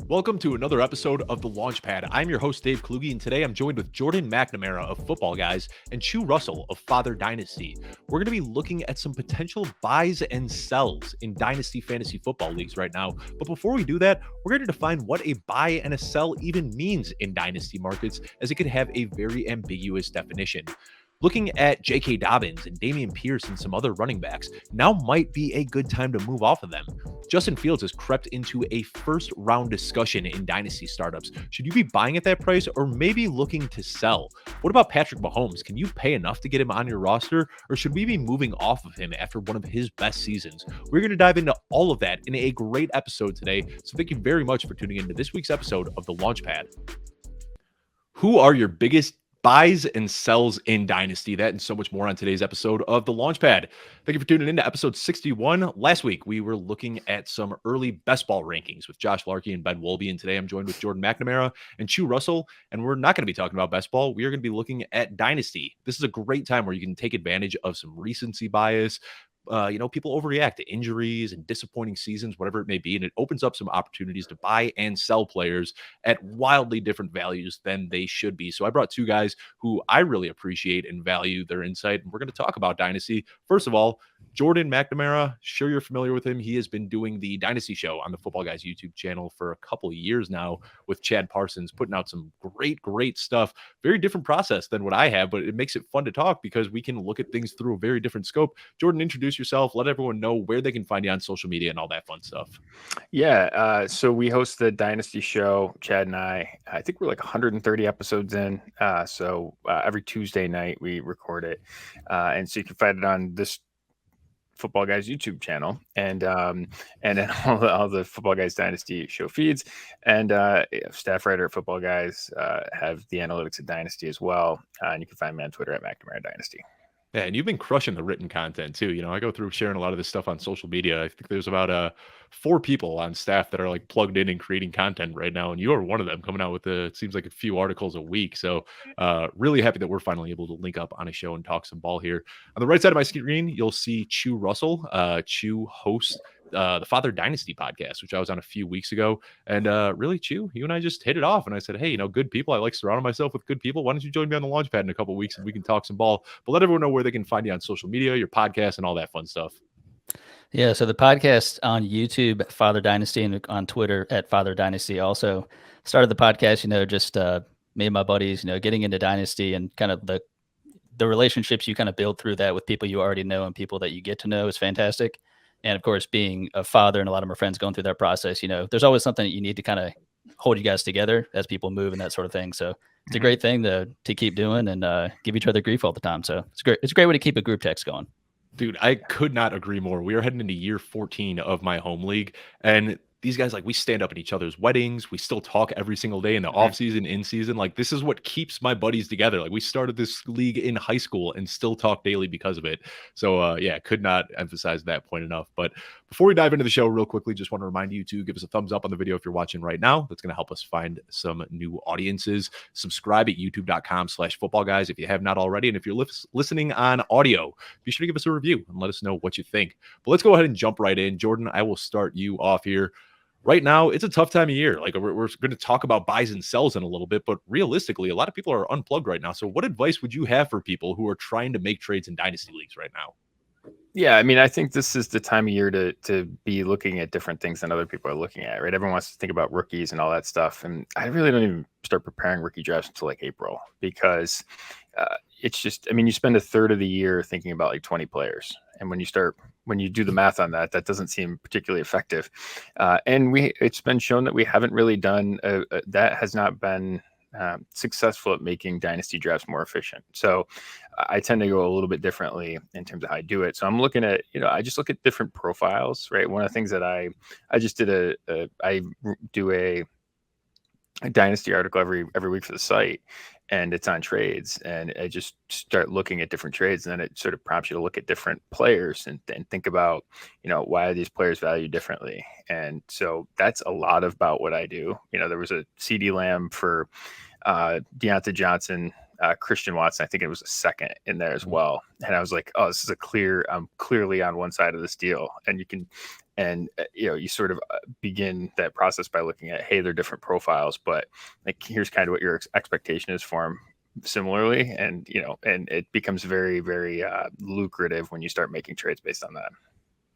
Welcome to another episode of The Launchpad. I'm your host, Dave Kluge, and today I'm joined with Jordan McNamara of Footballguys and Chu Russell of Father Dynasty. We're going to be looking at some potential buys and sells in Dynasty fantasy football leagues right now. But before we do that, we're going to define what a buy and a sell even means in Dynasty markets, as it could have a very ambiguous definition. Looking at J.K. Dobbins and Dameon Pierce and some other running backs, now might be a good time to move off of them. Justin Fields has crept into a first round discussion in Dynasty startups. Should you be buying at that price or maybe looking to sell? What about Patrick Mahomes? Can you pay enough to get him on your roster, or should we be moving off of him after one of his best seasons? We're going to dive into all of that in a great episode today. So thank you very much for tuning into this week's episode of The Launchpad. Who are your biggest buys and sells in Dynasty? That and so much more on today's episode of The Launchpad. Thank you for tuning in to episode 61. Last week, we were looking at some early best ball rankings with Josh Larkey and Ben Wolby, and today I'm joined with Jordan McNamara and Chu Russell, and we're not going to be talking about best ball. We are going to be looking at Dynasty. This is a great time where you can take advantage of some recency bias. People overreact to injuries and disappointing seasons, whatever it may be, and it opens up some opportunities to buy and sell players at wildly different values than they should be. So I brought two guys who I really appreciate and value their insight, and we're going to talk about Dynasty. First of all, Jordan McNamara, sure you're familiar with him. He has been doing the Dynasty show on the Footballguys YouTube channel for a couple of years now with Chad Parsons, putting out some great stuff. Very different process than what I have, but it makes it fun to talk because we can look at things through a very different scope. Jordan, introduce yourself, let everyone know where they can find you on social media and all that fun stuff. Yeah, so we host the Dynasty show, Chad and I think we're like 130 episodes in. So every Tuesday night we record it. And so you can find it on this Footballguys YouTube channel, and then all the Footballguys Dynasty show feeds, and staff writer at Footballguys have the analytics at Dynasty as well. And you can find me on Twitter at McNamara Dynasty. Yeah, and you've been crushing the written content too. I go through sharing a lot of this stuff on social media. I think there's about 4 people on staff that are like plugged in and creating content right now, and you are one of them, coming out with it seems like a few articles a week. So really happy that we're finally able to link up on a show and talk some ball here. On the right side of my screen, you'll see Chu Russell. Chu hosts the Father Dynasty podcast, which I was on a few weeks ago. And really, Chu, you and I just hit it off. And I said, hey, good people. I like surrounding myself with good people. Why don't you join me on the Launchpad in a couple of weeks and we can talk some ball? But let everyone know where they can find you on social media, your podcast, and all that fun stuff. Yeah, so the podcast on YouTube, Father Dynasty, and on Twitter at Father Dynasty. Also started the podcast, just me and my buddies, getting into Dynasty and kind of the relationships you kind of build through that with people you already know and people that you get to know is fantastic. And of course, being a father and a lot of my friends going through that process, there's always something that you need to kind of hold you guys together as people move and that sort of thing. So it's a great thing to keep doing and give each other grief all the time. So it's great. It's a great way to keep a group text going. Dude, I could not agree more. We are heading into year 14 of my home league, and these guys, we stand up at each other's weddings. We still talk every single day in the off season, in season. This is what keeps my buddies together. We started this league in high school and still talk daily because of it. So could not emphasize that point enough. But before we dive into the show real quickly, just want to remind you to give us a thumbs up on the video if you're watching right now. That's going to help us find some new audiences. Subscribe at youtube.com/footballguys if you have not already. And if you're listening on audio, be sure to give us a review and let us know what you think. But let's go ahead and jump right in. Jordan, I will start you off here. Right now, it's a tough time of year. We're going to talk about buys and sells in a little bit, but realistically, a lot of people are unplugged right now. So what advice would you have for people who are trying to make trades in Dynasty leagues right now? Yeah, I think this is the time of year to be looking at different things than other people are looking at, right? Everyone wants to think about rookies and all that stuff. And I really don't even start preparing rookie drafts until April because it's just, you spend a third of the year thinking about 20 players. And when you do the math on that, that doesn't seem particularly effective. And it's been shown that we haven't really done, that has not been successful at making dynasty drafts more efficient. So I tend to go a little bit differently in terms of how I do it. So I'm looking at, I just look at different profiles, right? One of the things that I just did I do a dynasty article every week for the site, and it's on trades, and I just start looking at different trades, and then it sort of prompts you to look at different players and think about, why are these players valued differently? And so that's a lot about what I do. There was a CD Lamb for Deontay Johnson, Christian Watson. I think it was a second in there as well. And I was like, oh, this is I'm clearly on one side of this deal. And And you sort of begin that process by looking at, hey, they're different profiles, but like here's kind of what your expectation is for them similarly, and and it becomes very, very lucrative when you start making trades based on that.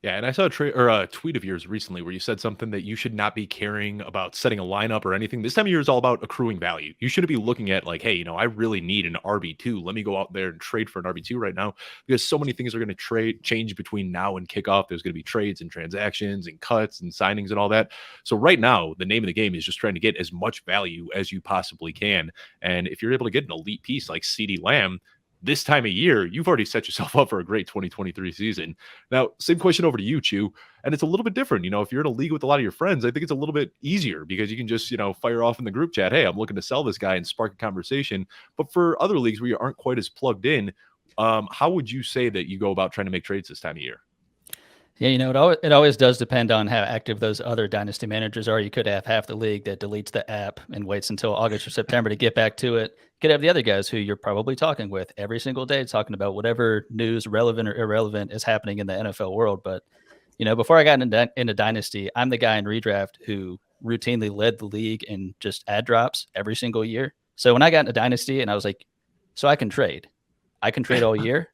Yeah, and I saw a tweet of yours recently where you said something that you should not be caring about setting a lineup or anything. This time of year is all about accruing value. You shouldn't be looking at like, hey, I really need an RB2. Let me go out there and trade for an RB2 right now, because so many things are going to change between now and kickoff. There's going to be trades and transactions and cuts and signings and all that. So right now, the name of the game is just trying to get as much value as you possibly can. And if you're able to get an elite piece like CeeDee Lamb this time of year, you've already set yourself up for a great 2023 season. Now, same question over to you, Chew. And it's a little bit different. If you're in a league with a lot of your friends, I think it's a little bit easier because you can just, fire off in the group chat, hey, I'm looking to sell this guy, and spark a conversation. But for other leagues where you aren't quite as plugged in, how would you say that you go about trying to make trades this time of year? Yeah, it always does depend on how active those other dynasty managers are. You could have half the league that deletes the app and waits until August or September to get back to it. You could have the other guys who you're probably talking with every single day, talking about whatever news, relevant or irrelevant, is happening in the NFL world. But, before I got into Dynasty, I'm the guy in redraft who routinely led the league in just ad drops every single year. So when I got into Dynasty and I was like, so I can trade all year.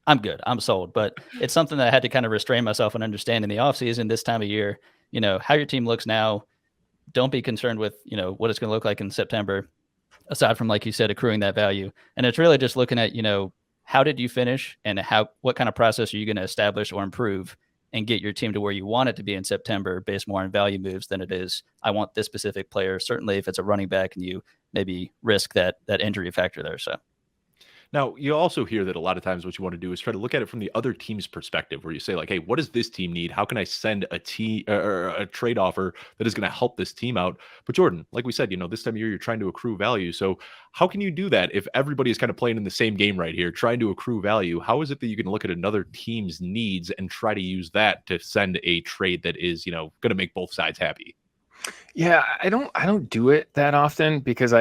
I'm good. I'm sold. But it's something that I had to kind of restrain myself and understand in the offseason this time of year, how your team looks now. Don't be concerned with, what it's going to look like in September, aside from, like you said, accruing that value. And it's really just looking at, how did you finish and what kind of process are you going to establish or improve and get your team to where you want it to be in September, based more on value moves than it is, I want this specific player. Certainly if it's a running back and you maybe risk that injury factor there. So. Now, you also hear that a lot of times what you want to do is try to look at it from the other team's perspective, where you say like, hey, what does this team need? How can I send a trade offer that is going to help this team out? But Jordan, like we said, this time of year, you're trying to accrue value. So how can you do that if everybody is kind of playing in the same game right here, trying to accrue value? How is it that you can look at another team's needs and try to use that to send a trade that is, going to make both sides happy? Yeah, I don't do it that often because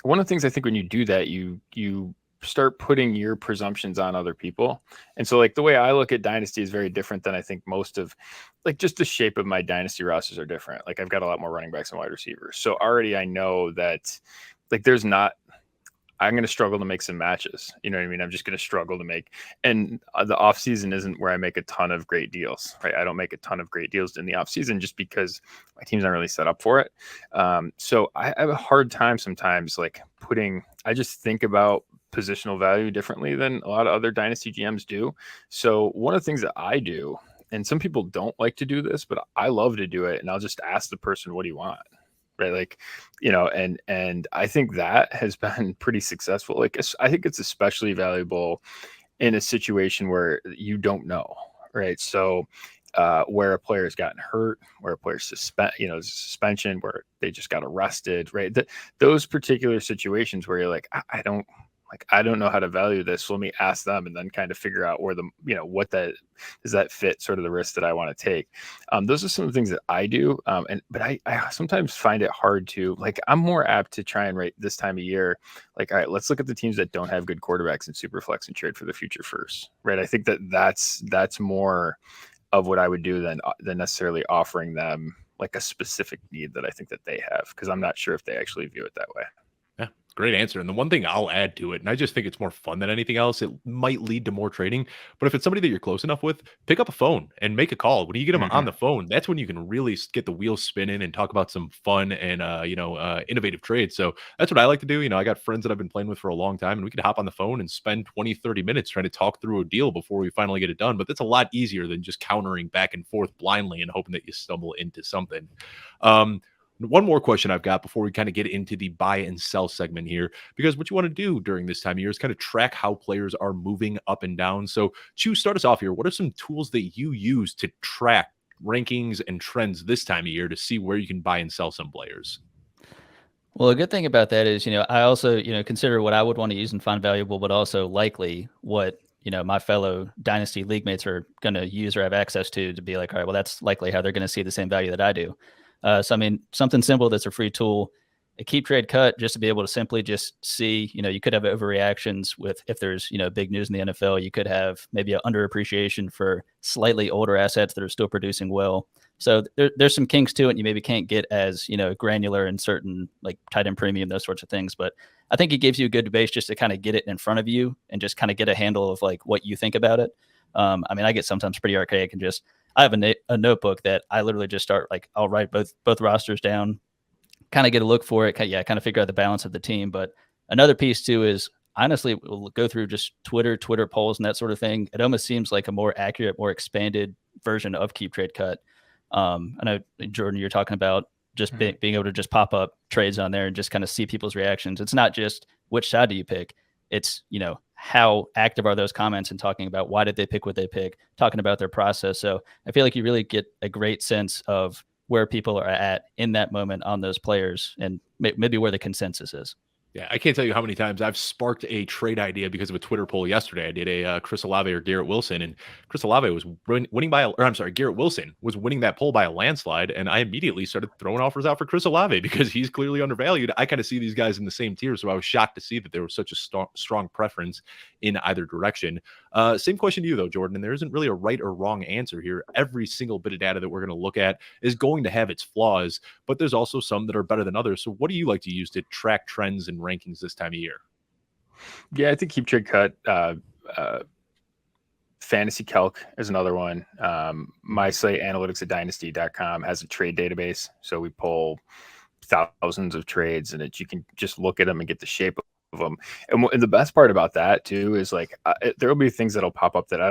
one of the things I think when you do that, you start putting your presumptions on other people. And so like the way I look at Dynasty is very different than I think most of, like, just the shape of my Dynasty rosters are different. Like I've got a lot more running backs and wide receivers. So already I know that like I'm going to struggle to make some matches. You know what I mean? I'm just going to struggle to make, and the off season isn't where I make a ton of great deals, right? I don't make a ton of great deals in the off season just because my team's not really set up for it. So I have a hard time sometimes like I just think about positional value differently than a lot of other Dynasty GMs do. So one of the things that I do, and some people don't like to do this, but I love to do it. And I'll just ask the person, what do you want? Right. Like, and I think that has been pretty successful. Like, I think it's especially valuable in a situation where you don't know. Right. So, where a player has gotten hurt, where a player's suspension, where they just got arrested, right? Those particular situations where you're like, I don't know how to value this. So let me ask them and then kind of figure out where does that fit sort of the risk that I want to take. Those are some of the things that I do. But I sometimes find it hard to, like, I'm more apt to try and rate this time of year. Like, all right, let's look at the teams that don't have good quarterbacks in Superflex and trade for the future first. Right. I think that's more of what I would do than necessarily offering them like a specific need that I think that they have, because I'm not sure if they actually view it that way. Yeah, great answer. And the one thing I'll add to it, and I just think it's more fun than anything else, it might lead to more trading. But if it's somebody that you're close enough with, pick up a phone and make a call. When you get them on the phone, that's when you can really get the wheels spinning and talk about some fun and innovative trades. So that's what I like to do. I got friends that I've been playing with for a long time, and we could hop on the phone and spend 20, 30 minutes trying to talk through a deal before we finally get it done. But that's a lot easier than just countering back and forth blindly and hoping that you stumble into something. One more question I've got before we kind of get into the buy and sell segment here, because what you want to do during this time of year is kind of track how players are moving up and down. So, Chew, start us off here. What are some tools that you use to track rankings and trends this time of year to see where you can buy and sell some players? Well, a good thing about that is, I also, consider what I would want to use and find valuable, but also likely what, my fellow Dynasty league mates are going to use or have access to be like, all right, well, that's likely how they're going to see the same value that I do. So, I mean, something simple that's a free tool a keep trade cut just to be able to simply just see, you could have overreactions with, if there's, big news in the NFL, you could have maybe an underappreciation for slightly older assets that are still producing well. So there's some kinks to it. And you maybe can't get as, granular in certain like tight end premium, those sorts of things. But I think it gives you a good base just to kind of get it in front of you and just kind of get a handle of like what you think about it. I mean, I get sometimes pretty archaic and I have a notebook that I literally just start, like, I'll write both rosters down, kind of get a look for it. Kind of figure out the balance of the team. But another piece too is, honestly, we'll go through just Twitter polls and that sort of thing. It almost seems like a more accurate, more expanded version of keep trade cut. I know, Jordan, you're talking about just being able to just pop up trades on there and just kind of see people's reactions. It's not just which side do you pick. It's, how active are those comments and talking about why did they pick what they pick, talking about their process. So I feel like you really get a great sense of where people are at in that moment on those players and maybe where the consensus is. Yeah, I can't tell you how many times I've sparked a trade idea because of a Twitter poll yesterday. I did a Chris Olave or Garrett Wilson, and Chris Olave was winning Garrett Wilson was winning that poll by a landslide, and I immediately started throwing offers out for Chris Olave because he's clearly undervalued. I kind of see these guys in the same tier, so I was shocked to see that there was such a strong preference in either direction. Same question to you, though, Jordan, and there isn't really a right or wrong answer here. Every single bit of data that we're going to look at is going to have its flaws, but there's also some that are better than others. So what do you like to use to track trends and rankings this time of year? Yeah, I think keep trade cut, Fantasy Calc is another one. My site, analytics at dynasty.com, has a trade database. So we pull thousands of trades, and you can just look at them and get the shape of them. And the best part about that too is, like, there will be things that'll pop up that I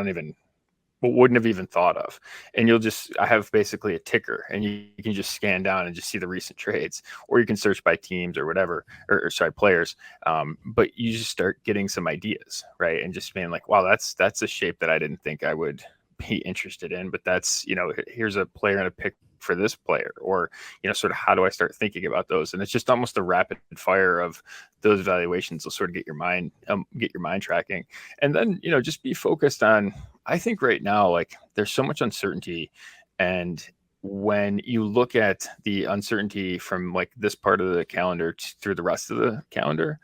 wouldn't have even thought of. And I have basically a ticker, and you can just scan down and just see the recent trades, or you can search by teams or whatever, or players. But you just start getting some ideas, right? And just being like, wow, that's a shape that I didn't think I would be interested in, but that's, here's a player and a pick for this player, or, sort of how do I start thinking about those? And it's just almost a rapid fire of those evaluations will sort of get your mind tracking. And then, just be focused on, I think right now, like, there's so much uncertainty. And when you look at the uncertainty from like this part of the calendar through the rest of the calendar,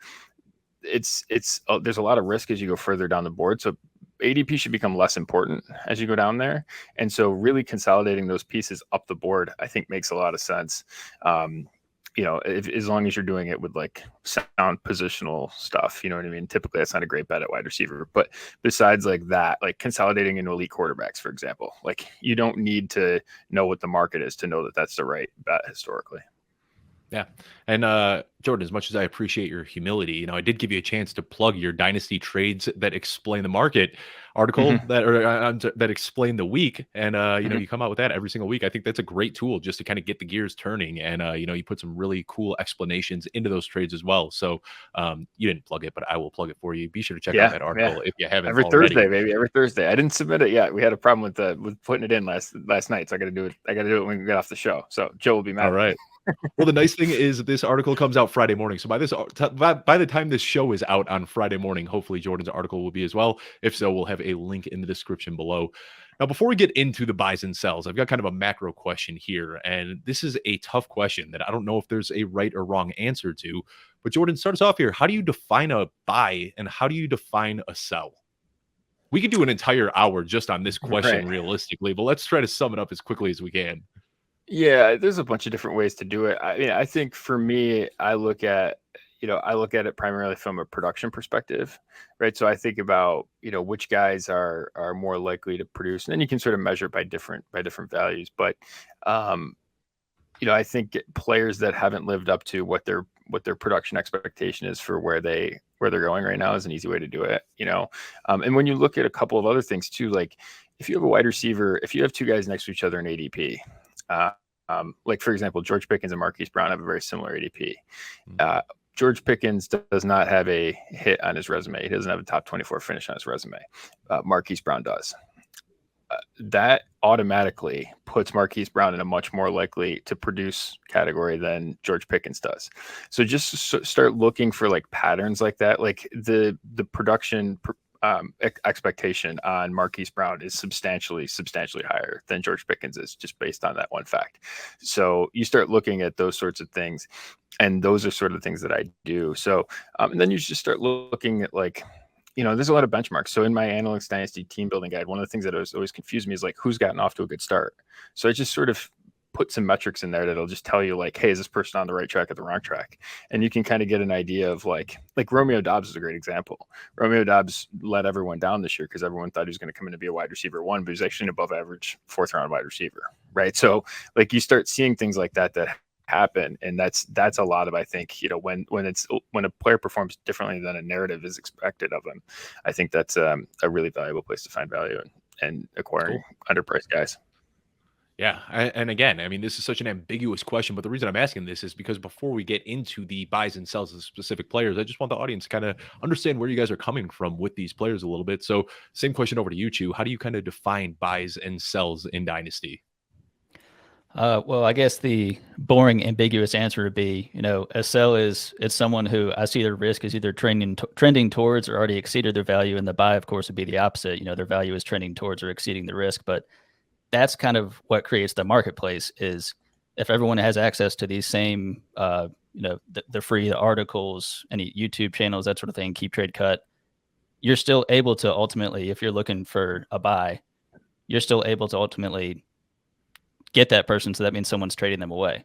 there's a lot of risk as you go further down the board. So ADP should become less important as you go down there. And so really consolidating those pieces up the board, I think, makes a lot of sense. As long as you're doing it with like sound positional stuff, you know what I mean? Typically that's not a great bet at wide receiver, but besides like that, like consolidating into elite quarterbacks, for example, like you don't need to know what the market is to know that that's the right bet historically. Yeah. And Jordan, as much as I appreciate your humility, I did give you a chance to plug your Dynasty Trades That Explain the Market article that explain the week. And, you come out with that every single week. I think that's a great tool just to kind of get the gears turning. And, you put some really cool explanations into those trades as well. So you didn't plug it, but I will plug it for you. Be sure to check out that article if you haven't already. Every Thursday. I didn't submit it yet. We had a problem with putting it in last night. So I got to do it. I got to do it when we get off the show. So Joe will be mad. All right. Well, the nice thing is this article comes out Friday morning. So by the time this show is out on Friday morning, hopefully Jordan's article will be as well. If so, we'll have a link in the description below. Now, before we get into the buys and sells, I've got kind of a macro question here. And this is a tough question that I don't know if there's a right or wrong answer to. But Jordan, start us off here. How do you define a buy and how do you define a sell? We could do an entire hour just on this question realistically, but let's try to sum it up as quickly as we can. Yeah, there's a bunch of different ways to do it. I mean, I think for me, I look at it primarily from a production perspective, right? So I think about, which guys are more likely to produce, and then you can sort of measure it by different values. But, I think players that haven't lived up to what their production expectation is for where they're going right now is an easy way to do it, and when you look at a couple of other things too, like if you have a wide receiver, if you have two guys next to each other in ADP, like for example, George Pickens and Marquise Brown have a very similar ADP. George Pickens does not have a hit on his resume. He doesn't have a top 24 finish on his resume. Marquise Brown does. That automatically puts Marquise Brown in a much more likely to produce category than George Pickens does. So just start looking for like patterns like that, like the production expectation on Marquise Brown is substantially higher than George Pickens is, just based on that one fact. So you start looking at those sorts of things, and those are sort of things that I do. So and then you just start looking at, like, there's a lot of benchmarks. So in my Analytics Dynasty team building guide, one of the things that always confused me is like, who's gotten off to a good start. So I just sort of put some metrics in there that'll just tell you, like, hey, is this person on the right track or the wrong track? And you can kind of get an idea of like Romeo Doubs is a great example. Romeo Doubs let everyone down this year because everyone thought he was going to come in to be a wide receiver one, but he's actually an above average 4th round wide receiver, right? So like you start seeing things like that happen, and that's a lot of, I think, when a player performs differently than a narrative is expected of him, I think that's a really valuable place to find value and acquiring underpriced guys. Yeah. And again, I mean, this is such an ambiguous question, but the reason I'm asking this is because before we get into the buys and sells of specific players, I just want the audience to kind of understand where you guys are coming from with these players a little bit. So same question over to you, Chu. How do you kind of define buys and sells in Dynasty? Well, I guess the boring, ambiguous answer would be, a sell it's someone who I see their risk is either trending towards or already exceeded their value. And the buy, of course, would be the opposite. Their value is trending towards or exceeding the risk. But that's kind of what creates the marketplace, is if everyone has access to these same, the free articles, any YouTube channels, that sort of thing, Keep Trade Cut, you're still able to ultimately, if you're looking for a buy, you're still able to ultimately get that person. So that means someone's trading them away.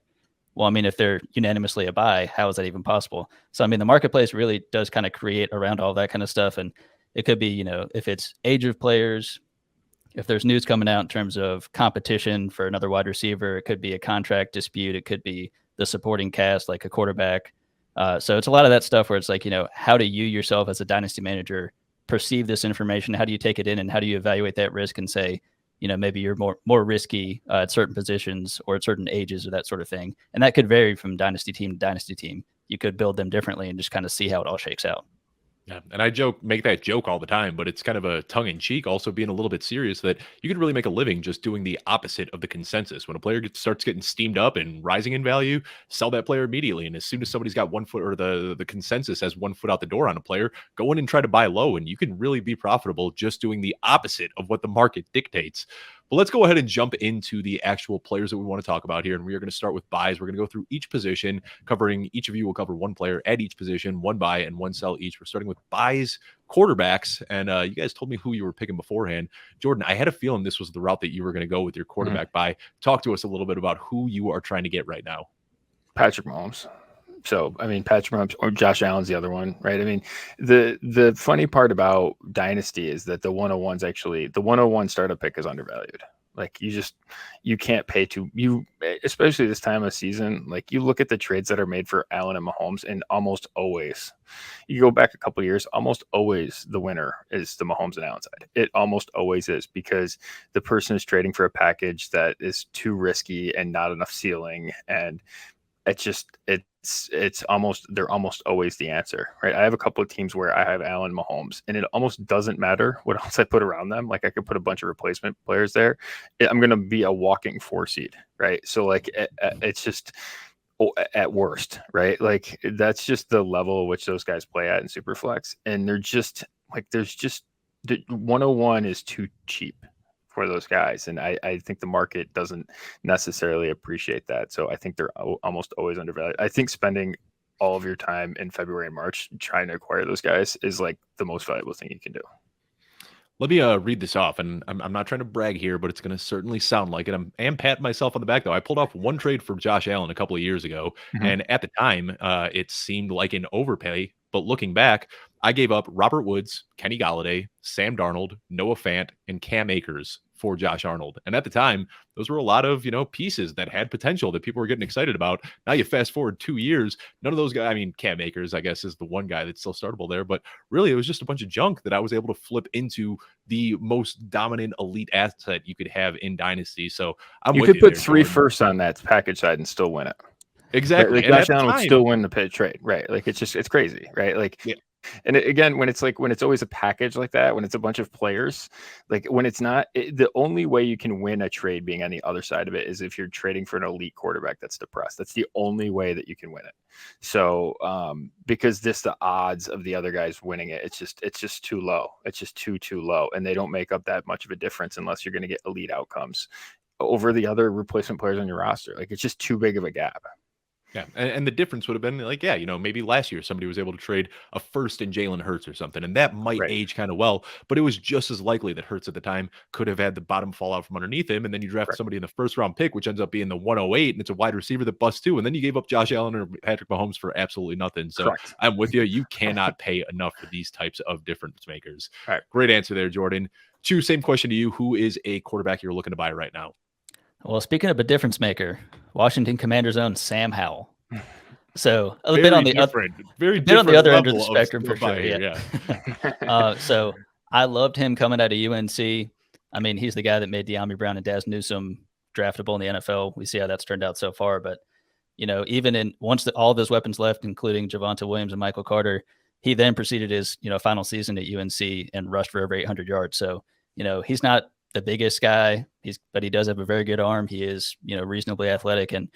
Well, I mean, if they're unanimously a buy, how is that even possible? So, I mean, the marketplace really does kind of create around all that kind of stuff. And it could be, if it's age of players, if there's news coming out in terms of competition for another wide receiver, it could be a contract dispute. It could be the supporting cast, like a quarterback. So it's a lot of that stuff where it's like, how do you yourself as a dynasty manager perceive this information? How do you take it in, and how do you evaluate that risk and say, maybe you're more risky at certain positions or at certain ages or that sort of thing. And that could vary from dynasty team to dynasty team. You could build them differently and just kind of see how it all shakes out. Yeah. And I make that joke all the time, but it's kind of a tongue in cheek, also being a little bit serious, that you could really make a living just doing the opposite of the consensus. When a player starts getting steamed up and rising in value, sell that player immediately. And as soon as somebody's got 1 foot, or the consensus has 1 foot out the door on a player, go in and try to buy low. And you can really be profitable just doing the opposite of what the market dictates. But let's go ahead and jump into the actual players that we want to talk about here. And we are going to start with buys. We're going to go through each position, covering each of you will cover one player at each position, one buy and one sell each. We're starting with buys, quarterbacks. And you guys told me who you were picking beforehand. Jordan, I had a feeling this was the route that you were going to go with your quarterback buy. Talk to us a little bit about who you are trying to get right now. Patrick Mahomes. So, I mean, Patrick Mahomes, or Josh Allen's the other one, right? I mean, the funny part about Dynasty is that the 101 startup pick is undervalued. Like, you can't pay especially this time of season. Like, you look at the trades that are made for Allen and Mahomes, and almost always, you go back a couple of years, almost always the winner is the Mahomes and Allen side. It almost always is, because the person is trading for a package that is too risky and not enough ceiling, and they're almost always the answer, right? I have a couple of teams where I have Allen Mahomes, and it almost doesn't matter what else I put around them. Like, I could put a bunch of replacement players there. I'm going to be a walking 4 seed, right? So, like, it's just at worst, right? Like, that's just the level at which those guys play at in Superflex. And they're just like, the 101 is too cheap for those guys. And I think the market doesn't necessarily appreciate that. So I think they're almost always undervalued. I think spending all of your time in February and March trying to acquire those guys is like the most valuable thing you can do. Let me read this off, and I'm not trying to brag here, but it's going to certainly sound like it. I am patting myself on the back, though. I pulled off one trade for Josh Allen a couple of years ago, and at the time, it seemed like an overpay. But looking back, I gave up Robert Woods, Kenny Golladay, Sam Darnold, Noah Fant, and Cam Akers for Josh Arnold. And at the time, those were a lot of, pieces that had potential that people were getting excited about. Now you fast forward 2 years, none of those guys, I mean, Cam Akers, I guess, is the one guy that's still startable there, but really it was just a bunch of junk that I was able to flip into the most dominant elite asset you could have in Dynasty. So you could put 3 firsts on that package side and still win it. Exactly. Like, Josh Allen would still win the trade, right? Like, it's crazy, right? Like, And again, when it's always a package like that, when it's a bunch of players, like when it's not, the only way you can win a trade being on the other side of it is if you're trading for an elite quarterback that's depressed. That's the only way that you can win it. So because the odds of the other guys winning it, it's just too low. It's just too low, and they don't make up that much of a difference unless you're going to get elite outcomes over the other replacement players on your roster. Like it's just too big of a gap. Yeah, and the difference would have been like, yeah, maybe last year somebody was able to trade a first in Jalen Hurts or something, and that might Right. age kind of well, but it was just as likely that Hurts at the time could have had the bottom fall out from underneath him, and then you draft Right. somebody in the first round pick, which ends up being the 108, and it's a wide receiver that busts too, and then you gave up Josh Allen or Patrick Mahomes for absolutely nothing. So Correct. I'm with you. You cannot pay enough for these types of difference makers. All right. Great answer there, Jordan. Chu, same question to you. Who is a quarterback you're looking to buy right now? Well, speaking of a difference maker, Washington Commanders' own Sam Howell. So a Very bit on the different, very bit on the different other end of the level spectrum for buy sure. here, Yeah. So I loved him coming out of UNC. I mean, he's the guy that made De'Ami Brown and Daz Newsome draftable in the NFL. We see how that's turned out so far. But even once all of his weapons left, including Javonte Williams and Michael Carter, he then proceeded his final season at UNC and rushed for over 800 yards. So he's not the biggest guy, but he does have a very good arm. He is reasonably athletic, and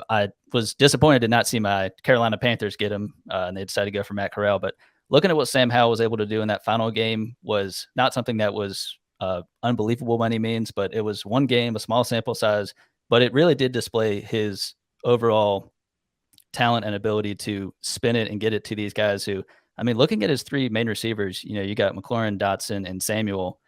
I was disappointed to not see my Carolina Panthers get him, and they decided to go for Matt Corral. But looking at what Sam Howell was able to do in that final game was not something that was unbelievable by any means, but it was one game, a small sample size, but it really did display his overall talent and ability to spin it and get it to these guys who, I mean, looking at his three main receivers, you got McLaurin, Dotson, and Samuel.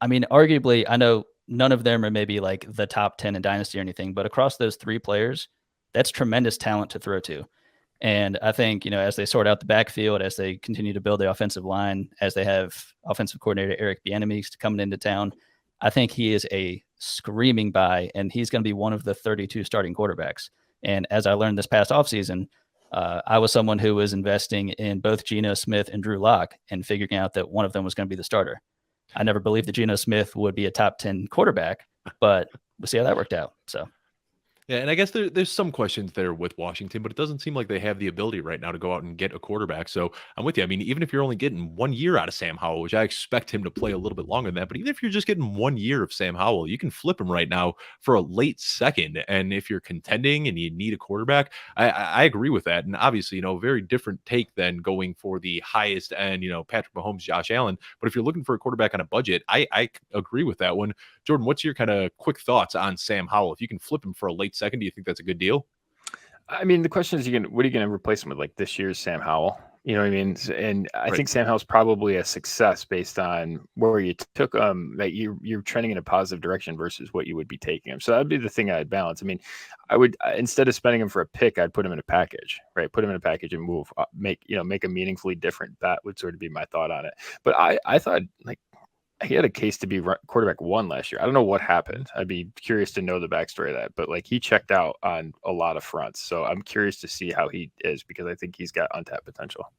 I mean, arguably, I know none of them are maybe like the top 10 in Dynasty or anything, but across those three players, that's tremendous talent to throw to. And I think, as they sort out the backfield, as they continue to build the offensive line, as they have offensive coordinator Eric Bieniemy coming into town, I think he is a screaming buy, and he's going to be one of the 32 starting quarterbacks. And as I learned this past offseason, I was someone who was investing in both Geno Smith and Drew Lock and figuring out that one of them was going to be the starter. I never believed that Geno Smith would be a top 10 quarterback, but we'll see how that worked out. So. Yeah, and I guess there's some questions there with Washington, but it doesn't seem like they have the ability right now to go out and get a quarterback. So I'm with you. I mean, even if you're only getting 1 year out of Sam Howell, which I expect him to play a little bit longer than that, but even if you're just getting 1 year of Sam Howell, you can flip him right now for a late second. And if you're contending and you need a quarterback, I agree with that. And obviously, very different take than going for the highest end, Patrick Mahomes, Josh Allen. But if you're looking for a quarterback on a budget, I agree with that one. Jordan, what's your kind of quick thoughts on Sam Howell? If you can flip him for a late second, do you think that's a good deal? I mean, the question is, what are you going to replace him with? Like this year's Sam Howell? You know what I mean? And I think Sam Howell's probably a success based on where you took him, that you're trending in a positive direction versus what you would be taking him. So that'd be the thing I'd balance. I mean, I would, instead of spending him for a pick, I'd put him in a package, right? Put him in a package and move, make a meaningfully different bet would sort of be my thought on it. But I thought, like, he had a case to be quarterback one last year. I don't know what happened. I'd be curious to know the backstory of that, but like he checked out on a lot of fronts. So I'm curious to see how he is, because I think he's got untapped potential.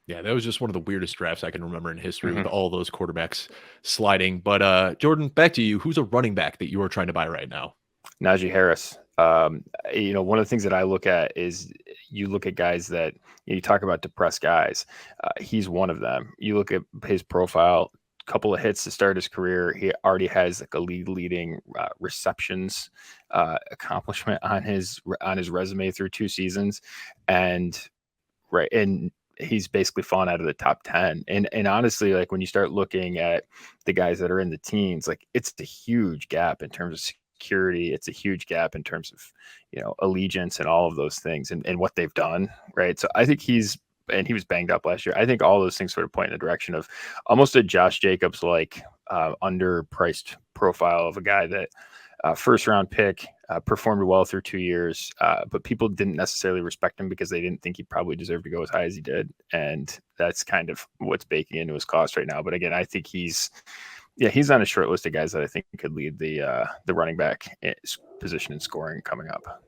Yeah, that was just one of the weirdest drafts I can remember in history with all those quarterbacks sliding. But Jordan, back to you. Who's a running back that you are trying to buy right now? Najee Harris. One of the things that I look at is you look at guys that you talk about depressed guys. He's one of them. You look at his profile. Couple of hits to start his career. He already has like a leading receptions accomplishment on his resume through 2 seasons, and he's basically fallen out of the top 10. And honestly, like when you start looking at the guys that are in the teens, like it's a huge gap in terms of security. It's a huge gap in terms of allegiance and all of those things and what they've done, right? So I think he was banged up last year. I think all those things sort of point in the direction of almost a Josh Jacobs like underpriced profile of a guy that first round pick, performed well through 2 years, but people didn't necessarily respect him because they didn't think he probably deserved to go as high as he did. And that's kind of what's baking into his cost right now. But again, I think he's on a short list of guys that I think could lead the running back position in scoring coming up.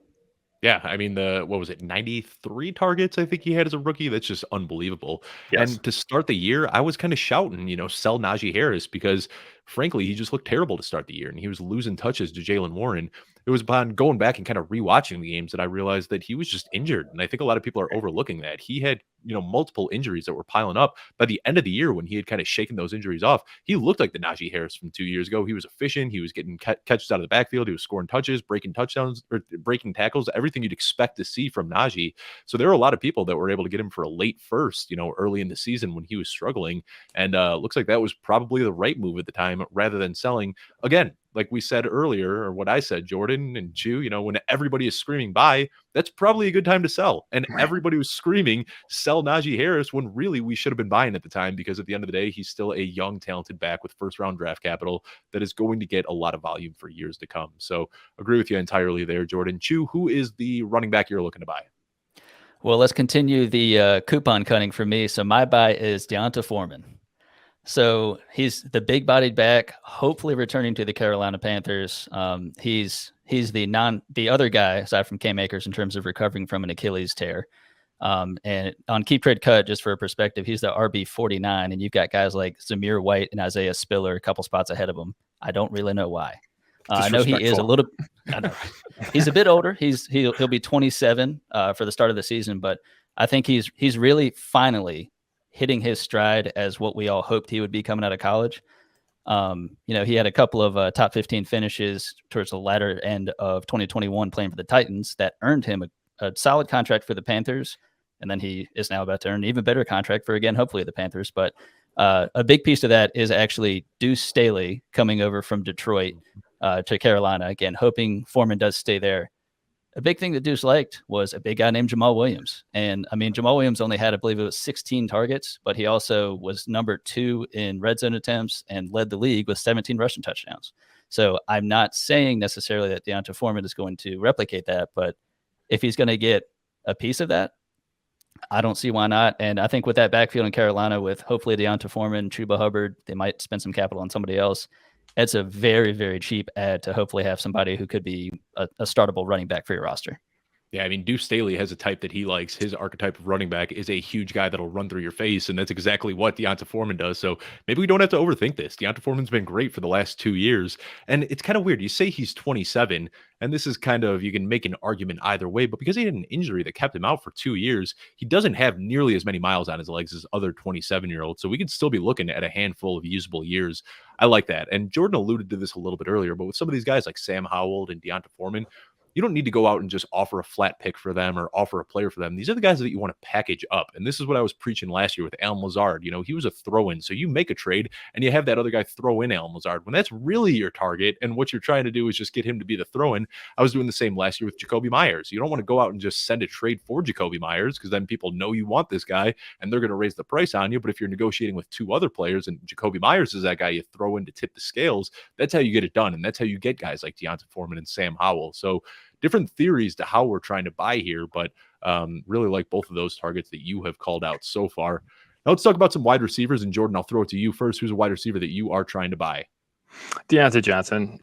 Yeah, I mean, 93 targets I think he had as a rookie? That's just unbelievable. Yes. And to start the year, I was kind of shouting, sell Najee Harris, because frankly, he just looked terrible to start the year, and he was losing touches to Jalen Warren. It was upon going back and kind of rewatching the games that I realized that he was just injured. And I think a lot of people are overlooking that. He had, multiple injuries that were piling up. By the end of the year, when he had kind of shaken those injuries off, he looked like the Najee Harris from 2 years ago. He was efficient. He was getting catches out of the backfield. He was scoring touches, breaking touchdowns, or breaking tackles, everything you'd expect to see from Najee. So there are a lot of people that were able to get him for a late first, early in the season when he was struggling. And looks like that was probably the right move at the time rather than selling. Again, like we said earlier, or what I said, Jordan and Chew, when everybody is screaming buy, that's probably a good time to sell. And everybody was screaming sell Najee Harris when really we should have been buying at the time, because at the end of the day, he's still a young, talented back with first round draft capital that is going to get a lot of volume for years to come. So agree with you entirely there, Jordan. Chew, who is the running back you're looking to buy? Well, let's continue the coupon cutting for me. So my buy is Deonta Foreman. So he's the big-bodied back, hopefully returning to the Carolina Panthers. He's the other guy aside from Cam Akers in terms of recovering from an Achilles tear. And on Keep Trade Cut, just for a perspective, he's the RB 49, and you've got guys like Zamir White and Isaiah Spiller a couple spots ahead of him. I don't really know why. I know he is a little. I know he's a bit older. He'll be 27 for the start of the season, but I think he's really finally hitting his stride as what we all hoped he would be coming out of college. He had a couple of top 15 finishes towards the latter end of 2021 playing for the Titans that earned him a solid contract for the Panthers. And then he is now about to earn an even better contract for, again, hopefully the Panthers. But a big piece of that is actually Deuce Staley coming over from Detroit to Carolina. Again, hoping Foreman does stay there. A big thing that Deuce liked was a big guy named Jamal Williams. And I mean, Jamal Williams only had, I believe it was 16 targets, but he also was number 2 in red zone attempts and led the league with 17 rushing touchdowns. So I'm not saying necessarily that Deonta Foreman is going to replicate that, but if he's going to get a piece of that, I don't see why not. And I think with that backfield in Carolina, with hopefully Deonta Foreman, Chuba Hubbard, they might spend some capital on somebody else. It's a very, very cheap ad to hopefully have somebody who could be a startable running back for your roster. Yeah, I mean, Deuce Staley has a type that he likes. His archetype of running back is a huge guy that'll run through your face, and that's exactly what Deonta Foreman does. So maybe we don't have to overthink this. Deonta Foreman's been great for the last 2 years, and it's kind of weird. You say he's 27, and this is kind of, you can make an argument either way, but because he had an injury that kept him out for 2 years, he doesn't have nearly as many miles on his legs as other 27-year-olds. So we could still be looking at a handful of usable years. I like that. And Jordan alluded to this a little bit earlier, but with some of these guys like Sam Howell and Deonta Foreman, you don't need to go out and just offer a flat pick for them or offer a player for them. These are the guys that you want to package up. And this is what I was preaching last year with Allen Lazard. He was a throw-in. So you make a trade and you have that other guy throw in Allen Lazard when that's really your target. And what you're trying to do is just get him to be the throw-in. I was doing the same last year with Jacoby Myers. You don't want to go out and just send a trade for Jacoby Myers, because then people know you want this guy and they're going to raise the price on you. But if you're negotiating with 2 other players and Jacoby Myers is that guy you throw in to tip the scales, that's how you get it done. And that's how you get guys like Deonta Foreman and Sam Howell. So different theories to how we're trying to buy here, but really like both of those targets that you have called out so far. Now let's talk about some wide receivers. And Jordan, I'll throw it to you first. Who's a wide receiver that you are trying to buy? Deontay Johnson.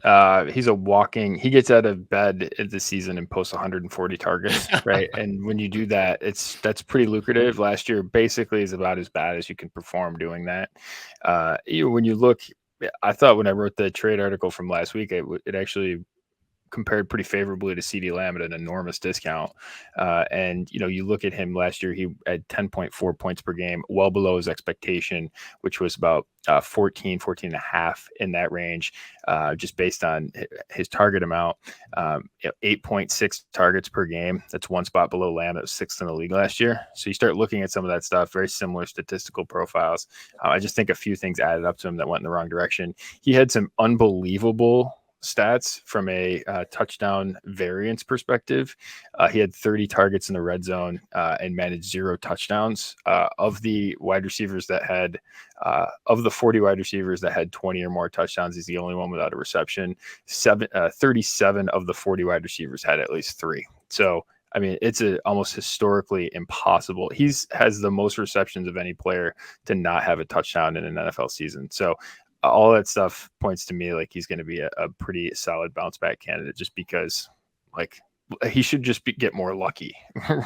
He gets out of bed this season and posts 140 targets, right? And when you do that, that's pretty lucrative. Last year basically is about as bad as you can perform doing that. When you look, I thought when I wrote the trade article from last week, it actually compared pretty favorably to CeeDee Lamb at an enormous discount. And you look at him last year, he had 10.4 points per game, well below his expectation, which was about 14 and a half in that range, just based on his target amount. 8.6 targets per game. That's 1 spot below Lamb. That was 6th in the league last year. So you start looking at some of that stuff, very similar statistical profiles. I just think a few things added up to him that went in the wrong direction. He had some unbelievable stats from a touchdown variance perspective. He had 30 targets in the red zone and managed 0 touchdowns. Of the 40 wide receivers that had 20 or more touchdowns, he's the only one without a reception. 37 of the 40 wide receivers had at least 3. So I mean, it's almost historically impossible. He has the most receptions of any player to not have a touchdown in an NFL season. So all that stuff points to me like he's going to be a pretty solid bounce back candidate, just because like he should just get more lucky.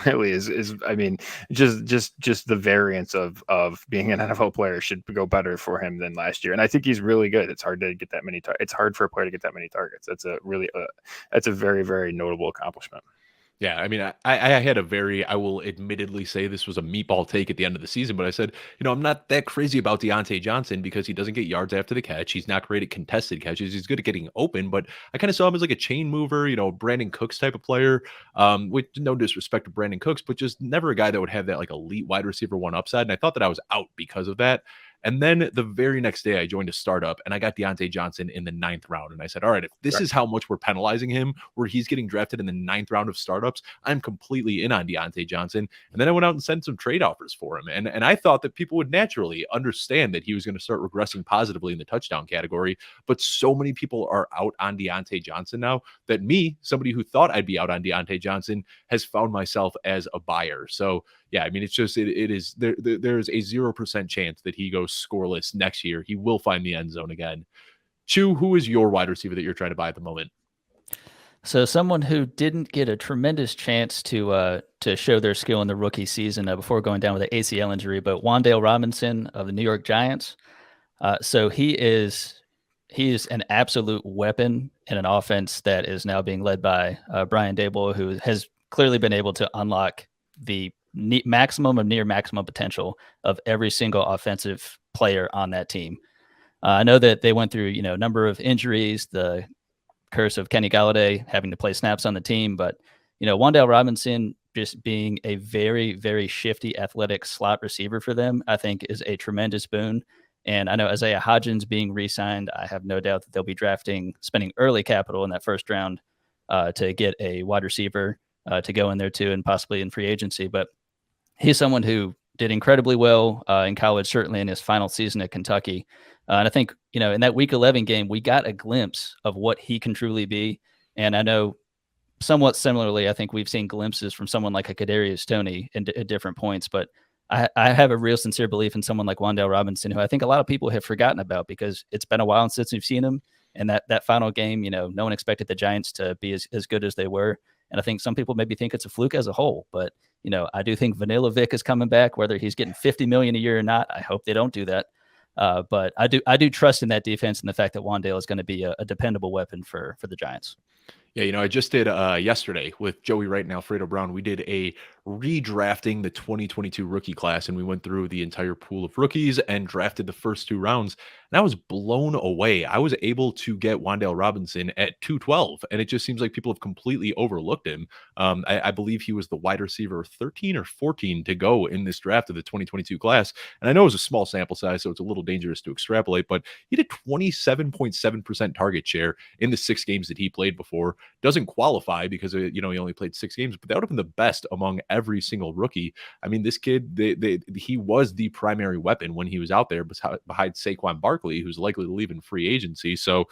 Really is I mean, just the variance of being an NFL player should go better for him than last year. And I think he's really good. It's hard to get that many. It's hard for a player to get that many targets. That's a really that's a very, very notable accomplishment. Yeah, I mean, I had a very, I will admittedly say this was a meatball take at the end of the season, but I said, I'm not that crazy about Deontay Johnson because he doesn't get yards after the catch. He's not great at contested catches. He's good at getting open, but I kind of saw him as like a chain mover, Brandon Cooks type of player. With no disrespect to Brandon Cooks, but just never a guy that would have that like elite wide receiver one upside. And I thought that I was out because of that. And then the very next day, I joined a startup and I got Deontay Johnson in the 9th round. And I said, all right, if this is how much we're penalizing him, where he's getting drafted in the 9th round of startups, I'm completely in on Deontay Johnson. And then I went out and sent some trade offers for him. And I thought that people would naturally understand that he was going to start regressing positively in the touchdown category. But so many people are out on Deontay Johnson now that me, somebody who thought I'd be out on Deontay Johnson, has found myself as a buyer. So yeah, I mean, it's just, it is, there's a 0% chance that he goes scoreless next year. He will find the end zone again. Chew, who is your wide receiver that you're trying to buy at the moment? So someone who didn't get a tremendous chance to show their skill in the rookie season before going down with an ACL injury, but Wan'Dale Robinson of the New York Giants. So he is an absolute weapon in an offense that is now being led by Brian Daboll, who has clearly been able to unlock the maximum of near maximum potential of every single offensive player on that team. I know that they went through, a number of injuries, the curse of Kenny Galladay having to play snaps on the team, but, Wan'Dale Robinson just being a very, very shifty athletic slot receiver for them, I think is a tremendous boon. And I know Isaiah Hodgins being re-signed, I have no doubt that they'll be spending early capital in that first round to get a wide receiver to go in there too, and possibly in free agency. But he's someone who did incredibly well in college, certainly in his final season at Kentucky. And I think, in that week 11 game, we got a glimpse of what he can truly be. And I know somewhat similarly, I think we've seen glimpses from someone like a Kadarius Toney at different points, but I have a real sincere belief in someone like Wan'Dale Robinson, who I think a lot of people have forgotten about because it's been a while since we've seen him. And that final game, no one expected the Giants to be as good as they were. And I think some people maybe think it's a fluke as a whole, but I do think Vanilla Vic is coming back, whether he's getting $50 million a year or not. I hope they don't do that. But I do trust in that defense and the fact that Wan'Dale is going to be a dependable weapon for the Giants. Yeah, I just did yesterday with Joey Wright and Alfredo Brown. We did a redrafting the 2022 rookie class, and we went through the entire pool of rookies and drafted the first 2 rounds. And I was blown away. I was able to get Wan'Dale Robinson at 212, and it just seems like people have completely overlooked him. I believe he was the wide receiver 13 or 14 to go in this draft of the 2022 class. And I know it was a small sample size, so it's a little dangerous to extrapolate, but he did 27.7% target share in the 6 games that he played before. Doesn't qualify because he only played 6 games, but that would have been the best among every single rookie. I mean, this kid, he was the primary weapon when he was out there behind Saquon Barkley, who's likely to leave in free agency. So,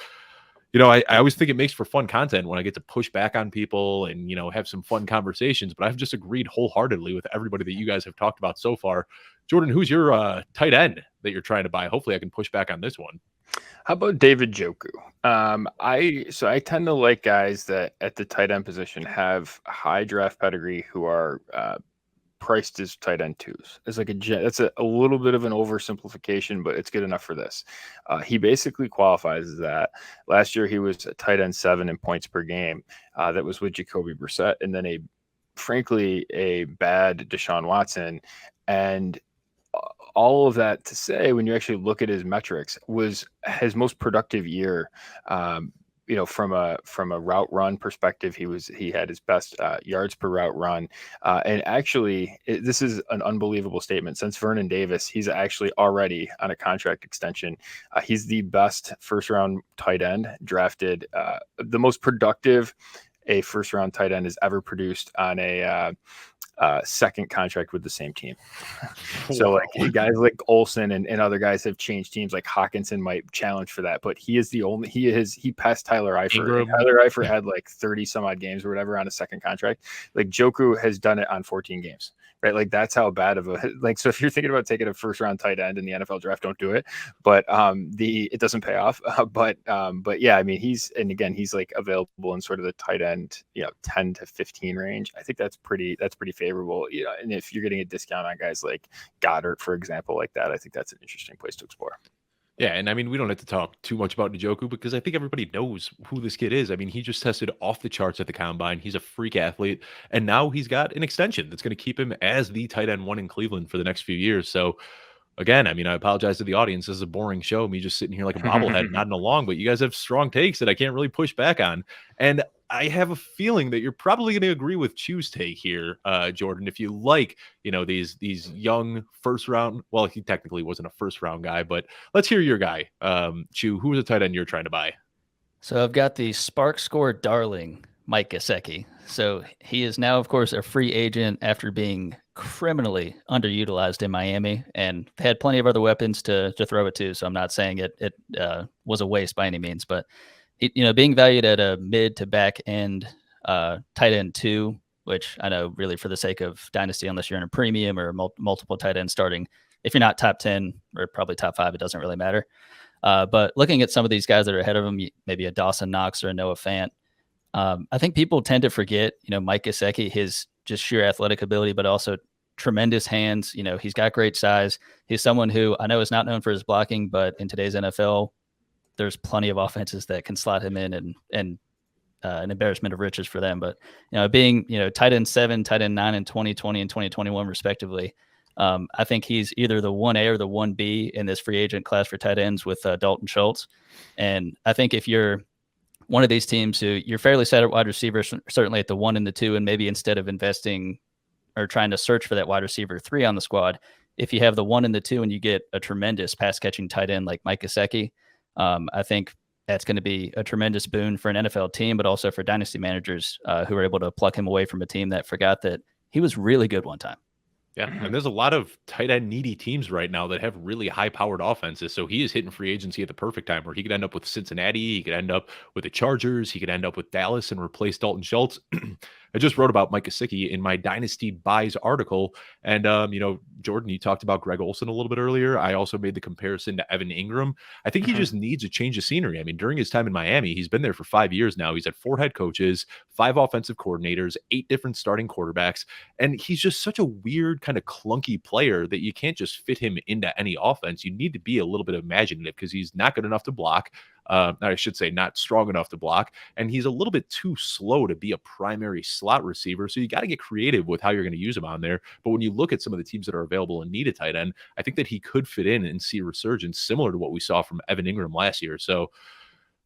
I always think it makes for fun content when I get to push back on people and, have some fun conversations, but I've just agreed wholeheartedly with everybody that you guys have talked about so far. Jordan, who's your tight end that you're trying to buy? Hopefully I can push back on this one. How about David Njoku? I tend to like guys that at the tight end position have high draft pedigree who are priced as tight end 2s. It's like that's a little bit of an oversimplification, but it's good enough for this. He basically qualifies as that. Last year he was a tight end 7 in points per game. That was with Jacoby Brissett, and then frankly a bad Deshaun Watson. And all of that to say, when you actually look at his metrics, was his most productive year. From a route run perspective, he had his best yards per route run. And actually, this is an unbelievable statement. Since Vernon Davis, he's actually already on a contract extension. He's the best first round tight end drafted, the most productive a first round tight end has ever produced on a second contract with the same team. So like guys like Olsen and other guys have changed teams. Like Hawkinson might challenge for that, but he passed Tyler Eifert. Ingram. Tyler Eifert had like 30 some odd games or whatever on a second contract. Like Njoku has done it on 14 games. right? Like that's how bad of a like. So if you're thinking about taking a first round tight end in the NFL draft, don't do it. But it doesn't pay off. But yeah, I mean he's like available in sort of the tight end 10 to 15 range. I think that's pretty favorable. And if you're getting a discount on guys like Goddard, for example, like that, I think that's an interesting place to explore. Yeah, and I mean, we don't have to talk too much about Njoku because I think everybody knows who this kid is. I mean, he just tested off the charts at the combine. He's a freak athlete, and now he's got an extension that's going to keep him as the tight end one in Cleveland for the next few years. So, again, I mean, I apologize to the audience. This is a boring show, me just sitting here like a bobblehead nodding along, but you guys have strong takes that I can't really push back on. And I have a feeling that you're probably going to agree with Chu's take here, Jordan. If you like, these young first round, well, he technically wasn't a first round guy, but let's hear your guy. Chu, who is the tight end you're trying to buy? So I've got the Spark Score darling, Mike Gesicki. So he is now, of course, a free agent after being criminally underutilized in Miami, and they had plenty of other weapons to throw it to. So I'm not saying it was a waste by any means, but being valued at a mid to back end tight end 2, which I know really for the sake of Dynasty, unless you're in a premium or multiple tight ends starting, if you're not top 10 or probably top 5, it doesn't really matter. But looking at some of these guys that are ahead of him, maybe a Dawson Knox or a Noah Fant, I think people tend to forget, Mike Gesicki, his just sheer athletic ability, but also tremendous hands. He's got great size. He's someone who I know is not known for his blocking, but in today's NFL, there's plenty of offenses that can slot him in and an embarrassment of riches for them. But, being, tight end 7, tight end 9 in 2020 and 2021 respectively, I think he's either the 1A or the 1B in this free agent class for tight ends with Dalton Schultz. And I think if you're one of these teams who you're fairly set at wide receiver, certainly at the 1 and the 2, and maybe instead of investing or trying to search for that wide receiver 3 on the squad, if you have the 1 and the 2 and you get a tremendous pass catching tight end like Mike Gesicki, I think that's going to be a tremendous boon for an NFL team, but also for dynasty managers who are able to pluck him away from a team that forgot that he was really good one time. Yeah, and there's a lot of tight end needy teams right now that have really high-powered offenses. So he is hitting free agency at the perfect time where he could end up with Cincinnati, he could end up with the Chargers, he could end up with Dallas and replace Dalton Schultz. I just wrote about Mike Gesicki in my Dynasty Buys article. And, Jordan, you talked about Greg Olsen a little bit earlier. I also made the comparison to Evan Ingram. I think he just needs a change of scenery. I mean, during his time in Miami, he's been there for 5 years now. He's had 4 head coaches, 5 offensive coordinators, 8 different starting quarterbacks. And he's just such a weird kind of clunky player that you can't just fit him into any offense. You need to be a little bit imaginative because he's not good enough to block. I should say not strong enough to block, and he's a little bit too slow to be a primary slot receiver. So you got to get creative with how you're going to use him on there. But when you look at some of the teams that are available and need a tight end, I think that he could fit in and see a resurgence similar to what we saw from Evan Ingram last year. So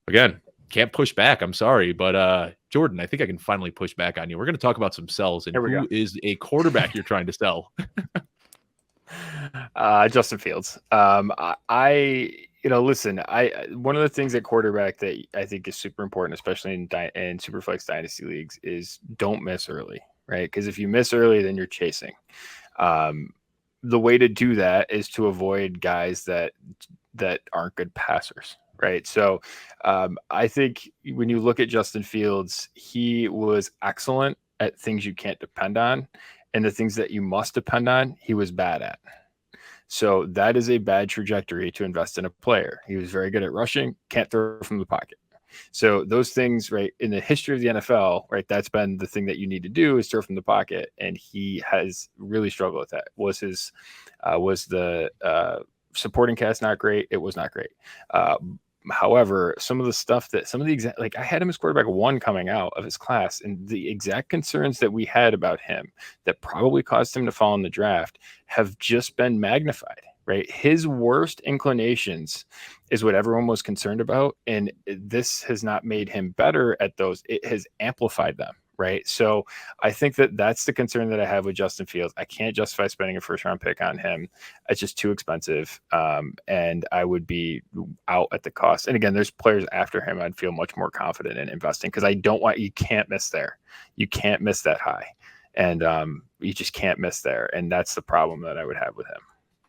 again, can't push back. I'm sorry, but Jordan, I think I can finally push back on you. We're going to talk about some sells and who is a quarterback you're trying to sell. Justin Fields. Listen, one of the things at quarterback that I think is super important, especially in Superflex Dynasty leagues, is don't miss early, right? Because if you miss early, then you're chasing. The way to do that is to avoid guys that aren't good passers, right? So I think when you look at Justin Fields, he was excellent at things you can't depend on, and the things that you must depend on, he was bad at. So that is a bad trajectory to invest in a player. He was very good at rushing, can't throw from the pocket. So those things, right, in the history of the NFL, right, that's been the thing that you need to do is throw from the pocket. And he has really struggled with that. Was the supporting cast not great? It was not great. However, some of the I had him as quarterback 1 coming out of his class, and the exact concerns that we had about him that probably caused him to fall in the draft have just been magnified, right? His worst inclinations is what everyone was concerned about. And this has not made him better at those. It has amplified them. Right. So I think that that's the concern that I have with Justin Fields. I can't justify spending a first round pick on him. It's just too expensive. And I would be out at the cost. And again, there's players after him I'd feel much more confident in investing because you can't miss there. You can't miss that high. And you just can't miss there. And that's the problem that I would have with him.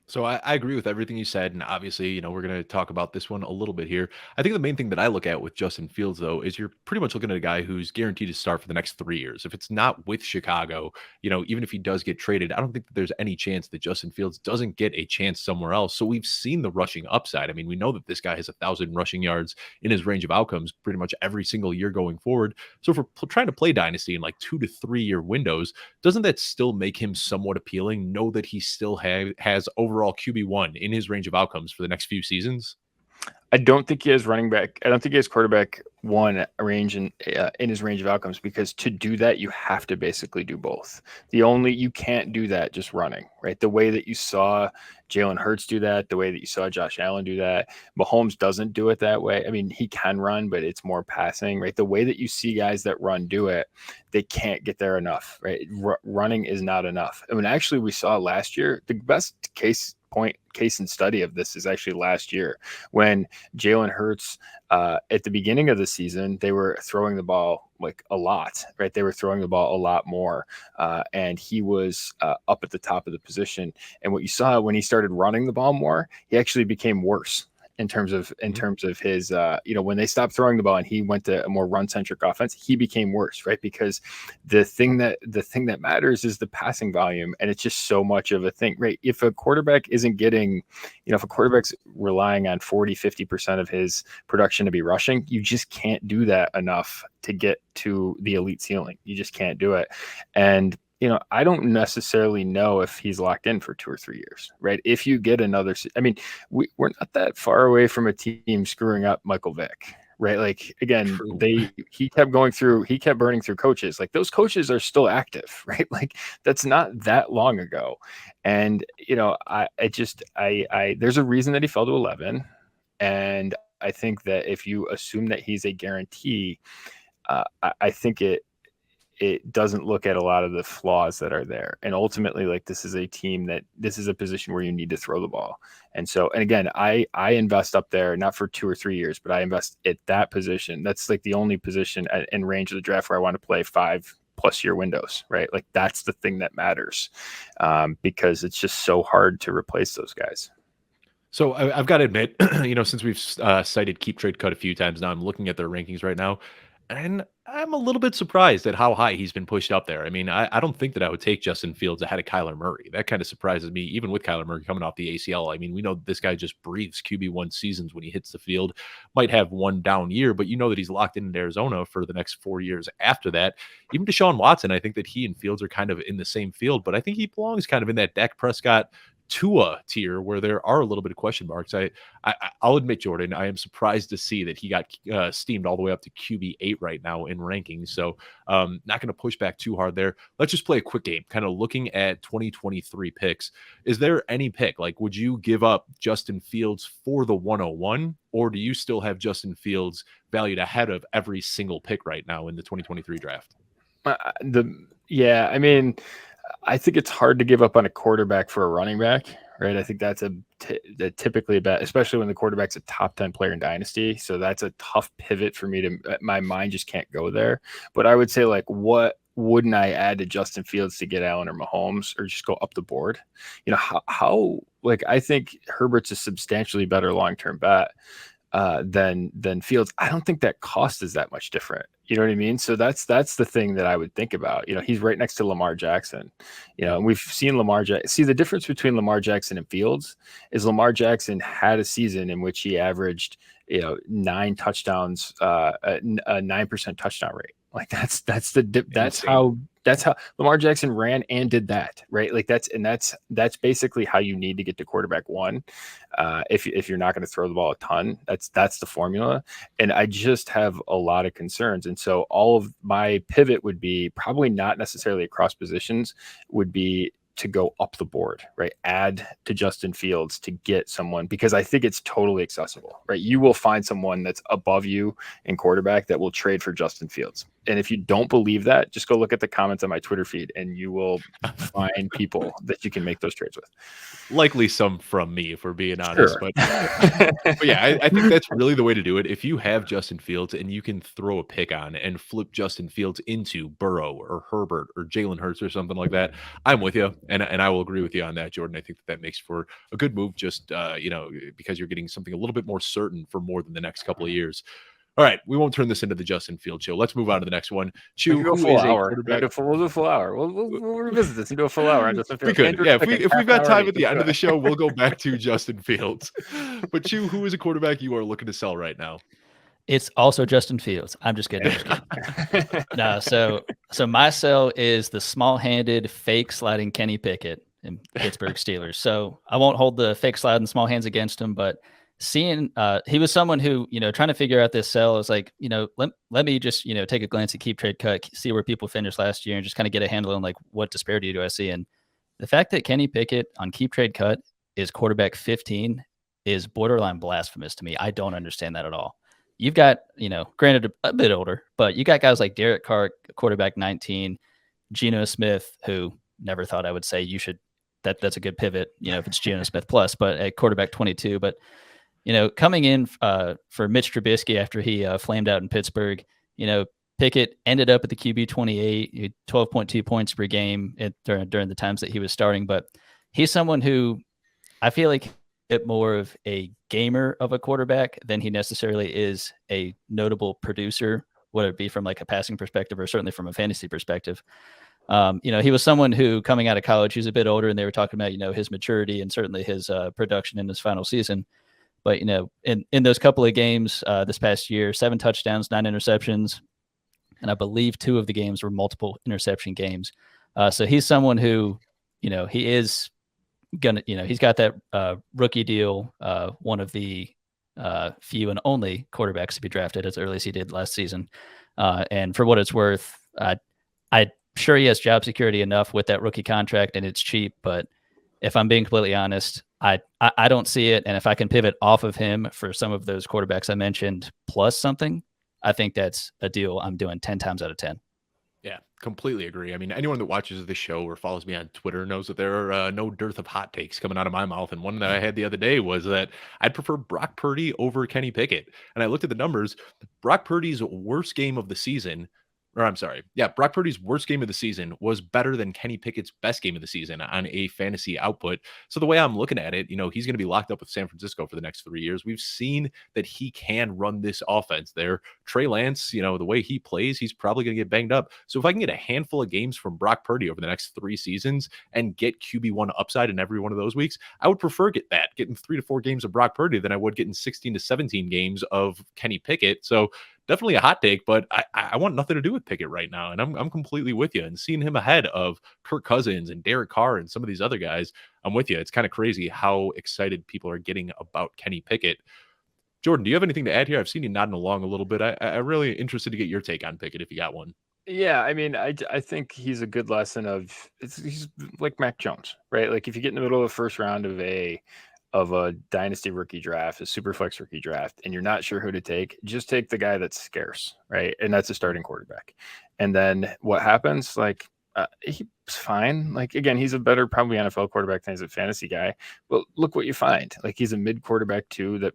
So I agree with everything you said, and obviously, we're going to talk about this one a little bit here. I think the main thing that I look at with Justin Fields, though, is you're pretty much looking at a guy who's guaranteed to start for the next 3 years. If it's not with Chicago, even if he does get traded, I don't think that there's any chance that Justin Fields doesn't get a chance somewhere else. So we've seen the rushing upside. I mean, we know that this guy has 1,000 rushing yards in his range of outcomes pretty much every single year going forward. So if we're trying to play Dynasty in like 2 to 3 year windows, doesn't that still make him somewhat appealing? Know that he still has overall QB1 in his range of outcomes for the next few seasons? I don't think he has running back. I don't think he has quarterback one range in his range of outcomes, because to do that, you have to basically do both. You can't do that just running, right? The way that you saw Jalen Hurts do that, the way that you saw Josh Allen do that, Mahomes doesn't do it that way. I mean, he can run, but it's more passing, right? The way that you see guys that run do it, they can't get there enough, right? Running is not enough. I mean, actually, we saw last year, the best case and study of this is actually last year when Jalen Hurts, at the beginning of the season, they were throwing the ball like a lot, right? They were throwing the ball a lot more, and he was up at the top of the position. And what you saw when he started running the ball more, he actually became worse in terms of his when they stopped throwing the ball and he went to a more run centric offense, he became worse, right? Because the thing that matters is the passing volume, and it's just so much of a thing, right? If a quarterback isn't getting, if a quarterback's relying on 40-50% of his production to be rushing, you just can't do that enough to get to the elite ceiling. You just can't do it. And I don't necessarily know if he's locked in for 2 or 3 years, right? If you get another, I mean, we're not that far away from a team screwing up Michael Vick, right? Like, again, he kept burning through coaches. Like, those coaches are still active, right? Like, that's not that long ago. And, there's a reason that he fell to 11. And I think that if you assume that he's a guarantee, I think it doesn't look at a lot of the flaws that are there. And ultimately, like, this is a position where you need to throw the ball. And so, and again, I invest up there, not for 2 or 3 years, but I invest at that position. That's like the only position in range of the draft where I want to play 5+ year windows, right? Like, that's the thing that matters, because it's just so hard to replace those guys. So I've got to admit, since we've cited Keep Trade Cut a few times now, I'm looking at their rankings right now, and I'm a little bit surprised at how high he's been pushed up there. I mean, I don't think that I would take Justin Fields ahead of Kyler Murray. That kind of surprises me, even with Kyler Murray coming off the ACL. I mean, we know this guy just breathes QB1 seasons when he hits the field. Might have one down year, but that he's locked in Arizona for the next 4 years after that. Even Deshaun Watson, I think that he and Fields are kind of in the same field, but I think he belongs kind of in that Dak Prescott Tua tier where there are a little bit of question marks. I'll admit, Jordan, I am surprised to see that he got steamed all the way up to QB8 right now in rankings. So not going to push back too hard there. Let's just play a quick game, kind of looking at 2023 picks. Is there any pick, like, would you give up Justin Fields for the 101, or do you still have Justin Fields valued ahead of every single pick right now in the 2023 draft? I mean, I think it's hard to give up on a quarterback for a running back, right? I think that's typically a bet, especially when the quarterback's a top 10 player in Dynasty. So that's a tough pivot for me my mind just can't go there. But I would say, like, what wouldn't I add to Justin Fields to get Allen or Mahomes, or just go up the board? How I think Herbert's a substantially better long-term bet than Fields. I don't think that cost is that much different. You know what I mean? So that's the thing that I would think about. He's right next to Lamar Jackson. And we've seen Lamar Jackson. See, the difference between Lamar Jackson and Fields is Lamar Jackson had a season in which he averaged 9 touchdowns, a 9% touchdown rate. Like, that's how Lamar Jackson ran and did that, right? Like, that's basically how you need to get to quarterback one. If you're not going to throw the ball a ton, that's the formula. And I just have a lot of concerns. And so all of my pivot would be probably not necessarily across positions, would be to go up the board, right? Add to Justin Fields to get someone, because I think it's totally accessible, right? You will find someone that's above you in quarterback that will trade for Justin Fields. And if you don't believe that, just go look at the comments on my Twitter feed, and you will find people that you can make those trades with. Likely some from me, if we're being honest. Sure. But yeah, I think that's really the way to do it. If you have Justin Fields and you can throw a pick on and flip Justin Fields into Burrow or Herbert or Jalen Hurts or something like that, I'm with you, and I will agree with you on that, Jordan. I think that makes for a good move, just because you're getting something a little bit more certain for more than the next couple of years. All right, we won't turn this into the Justin Fields show. Let's move on to the next one. Chew, We'll who do a is full a hour. quarterback? We'll do a full hour. We'll revisit this and do a full hour on Justin We Fields. could, Andrew, yeah. like If we've got half time hour at the end of the each. show, we'll go back to Justin Fields. But Chew, who is a quarterback you are looking to sell right now? It's also Justin Fields. I'm just kidding. No, so my sell is the small-handed, fake sliding Kenny Pickett in Pittsburgh Steelers. So I won't hold the fake sliding small hands against him, but seeing he was someone who, trying to figure out this sell is like, let me just, take a glance at Keep Trade Cut, see where people finished last year and just kind of get a handle on like what disparity do I see. And the fact that Kenny Pickett on Keep Trade Cut is quarterback 15 is borderline blasphemous to me. I don't understand that at all. You've got, granted a bit older, but you got guys like Derek Carr, quarterback 19, Geno Smith, who never thought I would say you should, that's a good pivot, if it's Geno Smith plus, but at quarterback 22. But, coming in for Mitch Trubisky after he flamed out in Pittsburgh, Pickett ended up at the QB 28, 12.2 points per game during the times that he was starting. But he's someone who I feel like bit more of a gamer of a quarterback than he necessarily is a notable producer, whether it be from like a passing perspective or certainly from a fantasy perspective. He was someone who coming out of college, he was a bit older and they were talking about, his maturity and certainly his production in his final season. But, in those couple of games this past year, 7 touchdowns, 9 interceptions, and I believe 2 of the games were multiple interception games. So he's someone who, he is he's got that rookie deal, one of the few and only quarterbacks to be drafted as early as he did last season. And for what it's worth, I'm sure he has job security enough with that rookie contract and it's cheap. But if I'm being completely honest, I don't see it. And if I can pivot off of him for some of those quarterbacks I mentioned plus something, I think that's a deal I'm doing 10 times out of 10. Yeah, completely agree. I mean, anyone that watches the show or follows me on Twitter knows that there are no dearth of hot takes coming out of my mouth. And one that I had the other day was that I'd prefer Brock Purdy over Kenny Pickett. And I looked at the numbers. Brock Purdy's worst game of the season, Brock Purdy's worst game of the season was better than Kenny Pickett's best game of the season on a fantasy output. So the way I'm looking at it, he's going to be locked up with San Francisco for the next 3 years. We've seen that he can run this offense there. Trey Lance, the way he plays, he's probably going to get banged up. So if I can get a handful of games from Brock Purdy over the next 3 seasons and get QB1 upside in every one of those weeks, I would prefer getting 3 to 4 games of Brock Purdy than I would getting 16 to 17 games of Kenny Pickett. So definitely a hot take, but I want nothing to do with Pickett right now. And I'm completely with you. And seeing him ahead of Kirk Cousins and Derek Carr and some of these other guys, I'm with you. It's kind of crazy how excited people are getting about Kenny Pickett. Jordan, do you have anything to add here? I've seen you nodding along a little bit. I'm really interested to get your take on Pickett if you got one. Yeah, I mean, I think he's a good lesson of he's like Mac Jones, right? Like if you get in the middle of the first round of a dynasty rookie draft, a super flex rookie draft, and you're not sure who to take, just take the guy that's scarce, right? And that's a starting quarterback. And then what happens? Like he's fine. Like again, he's a better probably NFL quarterback than he's a fantasy guy. But look what you find. Like he's a mid quarterback too that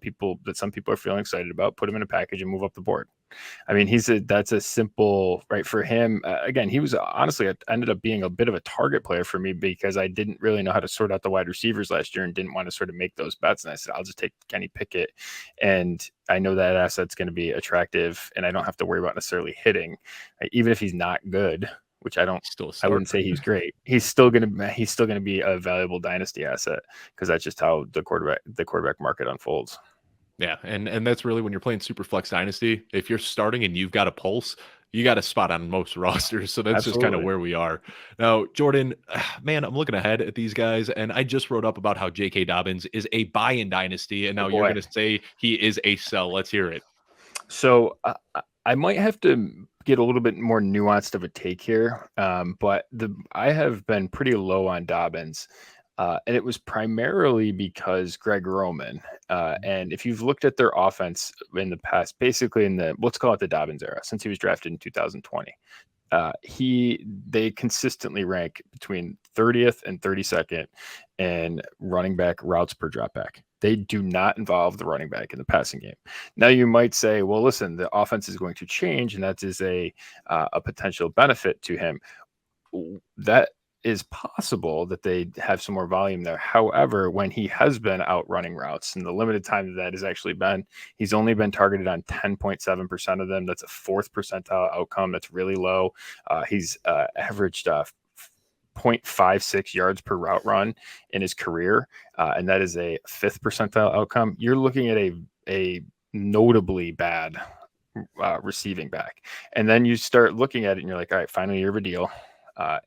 some people are feeling excited about. Put him in a package and move up the board. I mean, that's a simple right for him. Again, he was honestly ended up being a bit of a target player for me because I didn't really know how to sort out the wide receivers last year and didn't want to sort of make those bets. And I said, I'll just take Kenny Pickett, and I know that asset's going to be attractive, and I don't have to worry about necessarily hitting, even if he's not good. Which I wouldn't say he's great. He's still gonna be a valuable dynasty asset because that's just how the quarterback market unfolds. Yeah, and that's really when you're playing Superflex Dynasty. If you're starting and you've got a pulse, you got a spot on most rosters. So that's Absolutely. Just kind of where we are. Now, Jordan, man, I'm looking ahead at these guys, and I just wrote up about how J.K. Dobbins is a buy in Dynasty, and now you're going to say he is a sell. Let's hear it. So I might have to get a little bit more nuanced of a take here, but I have been pretty low on Dobbins. And it was primarily because Greg Roman. And if you've looked at their offense in the past, basically in the, let's call it the Dobbins era, since he was drafted in 2020, they consistently rank between 30th and 32nd in running back routes per drop back. They do not involve the running back in the passing game. Now you might say, well, listen, the offense is going to change, and that is a potential benefit to him. That is possible that they have some more volume there. However, when he has been out running routes, and the limited time that has actually been, he's only been targeted on 10.7% of them. That's a 4th percentile outcome. That's really low. He's averaged 0.56 yards per route run in his career, and that is a 5th percentile outcome. You're looking at a notably bad receiving back. And then you start looking at it and you're like, all right, final year of a deal.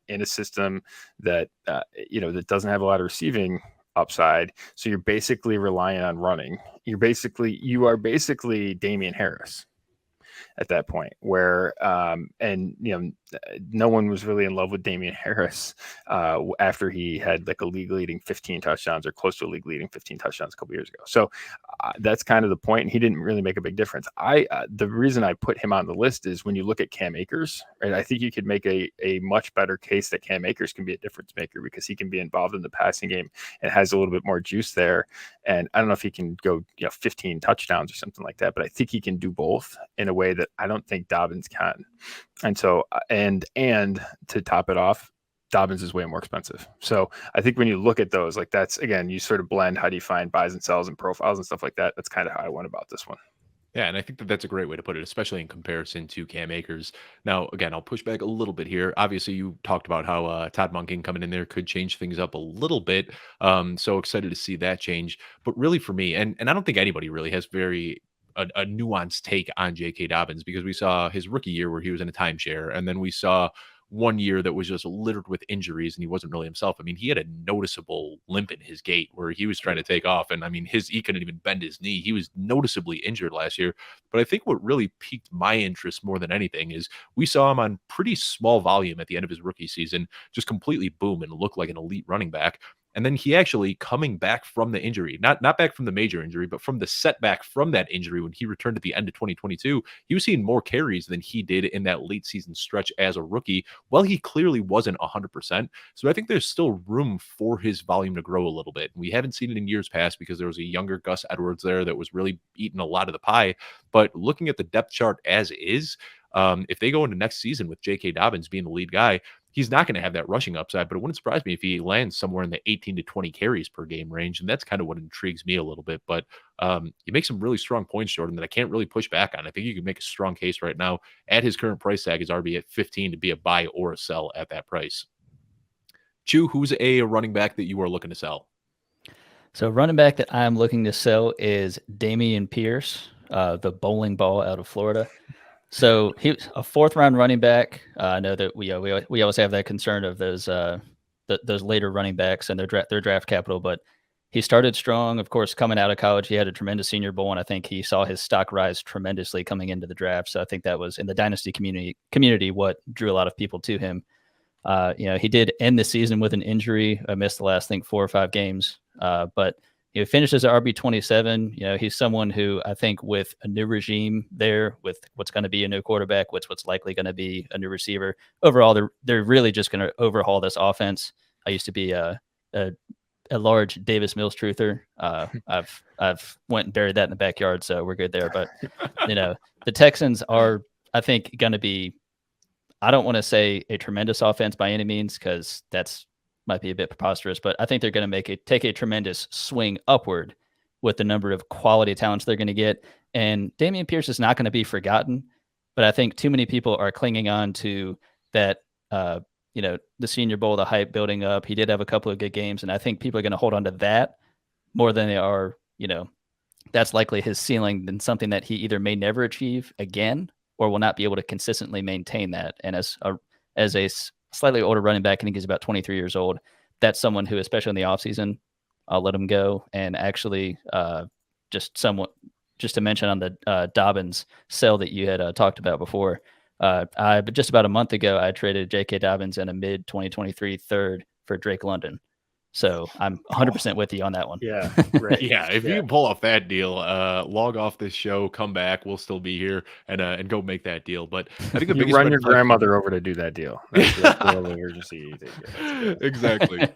In a system that that doesn't have a lot of receiving upside, so you're basically relying on running. You are basically Damian Harris at that point, where no one was really in love with Damian Harris after he had like a league leading 15 touchdowns or close to a league leading 15 touchdowns a couple years ago. So that's kind of the point. And he didn't really make a big difference. The reason I put him on the list is when you look at Cam Akers, right? I think you could make a much better case that Cam Akers can be a difference maker because he can be involved in the passing game and has a little bit more juice there. And I don't know if he can go 15 touchdowns or something like that, but I think he can do both in a way that I don't think Dobbins can. And so, and to top it off, Dobbins is way more expensive. So I think when you look at those, like that's, again, you sort of blend how do you find buys and sells and profiles and stuff like that. That's kind of how I went about this one. Yeah, and I think that that's a great way to put it, especially in comparison to Cam Akers. Now, again, I'll push back a little bit here. Obviously, you talked about how Todd Monken coming in there could change things up a little bit. So excited to see that change. But really for me, and I don't think anybody really has a nuanced take on J.K. Dobbins, because we saw his rookie year where he was in a timeshare, and then we saw one year that was just littered with injuries and he wasn't really himself. I mean, he had a noticeable limp in his gait where he was trying to take off. And I mean, he couldn't even bend his knee. He was noticeably injured last year. But I think what really piqued my interest more than anything is we saw him on pretty small volume at the end of his rookie season, just completely boom and look like an elite running back. And then he actually coming back from the injury, not back from the major injury, but from the setback from that injury when he returned at the end of 2022, he was seeing more carries than he did in that late season stretch as a rookie. Well, he clearly wasn't 100%. So I think there's still room for his volume to grow a little bit. We haven't seen it in years past because there was a younger Gus Edwards there that was really eating a lot of the pie. But looking at the depth chart as is, if they go into next season with J.K. Dobbins being the lead guy, he's not going to have that rushing upside, but it wouldn't surprise me if he lands somewhere in the 18 to 20 carries per game range. And that's kind of what intrigues me a little bit. But you make some really strong points, Jordan, that I can't really push back on. I think you can make a strong case right now at his current price tag is RB at 15 to be a buy or a sell at that price. Chew, who's a running back that you are looking to sell? So running back that I'm looking to sell is Dameon Pierce, the bowling ball out of Florida. So he was a 4th round running back. I know that we always have that concern of those later running backs and their draft capital, but he started strong. Of course, coming out of college, he had a tremendous Senior Bowl, and I think he saw his stock rise tremendously coming into the draft. So I think that was in the Dynasty community what drew a lot of people to him. He did end the season with an injury. I missed the last, 4 or 5 games, but he finishes at RB27. He's someone who I think with a new regime there, with what's going to be a new quarterback, what's likely going to be a new receiver. Overall, they're really just going to overhaul this offense. I used to be a large Davis Mills truther. I've went and buried that in the backyard, so we're good there. But the Texans are, I think, going to be, I don't want to say a tremendous offense by any means, because that's might be a bit preposterous, but I think they're going to take a tremendous swing upward with the number of quality talents they're going to get. And Dameon Pierce is not going to be forgotten, but I think too many people are clinging on to that, the Senior Bowl, the hype building up. He did have a couple of good games, and I think people are going to hold on to that more than they are, that's likely his ceiling than something that he either may never achieve again or will not be able to consistently maintain that. And as a slightly older running back, I think he's about 23 years old. That's someone who, especially in the offseason, I'll let him go. And actually, just to mention on the Dobbins sell that you had talked about before, just about a month ago, I traded J.K. Dobbins in a mid-2023 third for Drake London. So I'm 100% with you on that one. Yeah, right. Yeah, if you can pull off that deal, log off this show, come back, we'll still be here and go make that deal. But I think the You biggest run red your flag for me- grandmother over to do that deal. That's the level of urgency you take it. That's good. Exactly.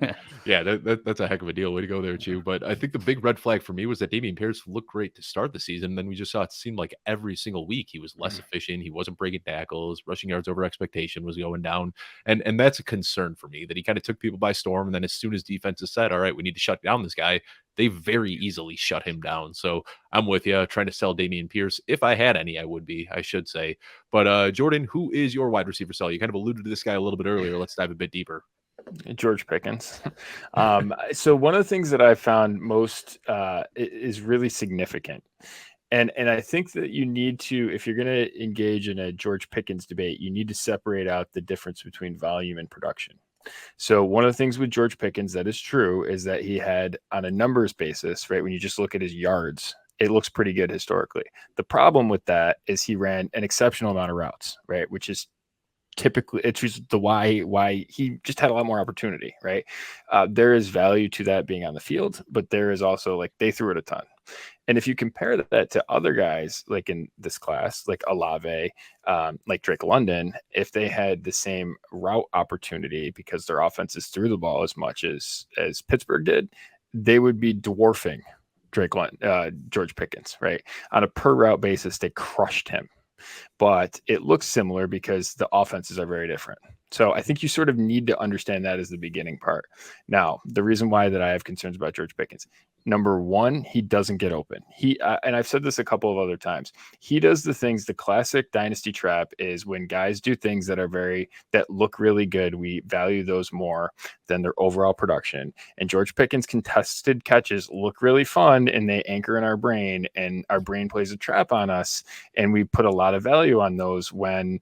Yeah, that's a heck of a deal. Way to go there, Chew. But I think the big red flag for me was that Dameon Pierce looked great to start the season. Then we just saw it seemed like every single week he was less efficient. He wasn't breaking tackles, rushing yards over expectation was going down. And that's a concern for me that he kind of took people by storm. And then as soon as defenses said, all right, we need to shut down this guy, they very easily shut him down. So I'm with you, trying to sell Dameon Pierce. If I had any, I would be, I should say. But Jordan, who is your wide receiver sell? You kind of alluded to this guy a little bit earlier. Let's dive a bit deeper. George Pickens. So one of the things that I found most is really significant. And I think that you need to, if you're going to engage in a George Pickens debate, you need to separate out the difference between volume and production. So one of the things with George Pickens that is true is that he had, on a numbers basis, right, when you just look at his yards, it looks pretty good historically. The problem with that is he ran an exceptional amount of routes, right, which is typically, it's just the why he just had a lot more opportunity, right? There is value to that being on the field, but there is also, like, they threw it a ton. And if you compare that to other guys like in this class, like Olave, like Drake London, if they had the same route opportunity because their offenses threw the ball as much as Pittsburgh did, they would be dwarfing George Pickens, right? On a per route basis, they crushed him. But it looks similar because the offenses are very different. So I think you sort of need to understand that as the beginning part. Now, the reason why that I have concerns about George Pickens, number one, he doesn't get open. And I've said this a couple of other times. He does the things, the classic dynasty trap is when guys do things that look really good. We value those more than their overall production. And George Pickens' contested catches look really fun and they anchor in our brain, and our brain plays a trap on us. And we put a lot of value on those when,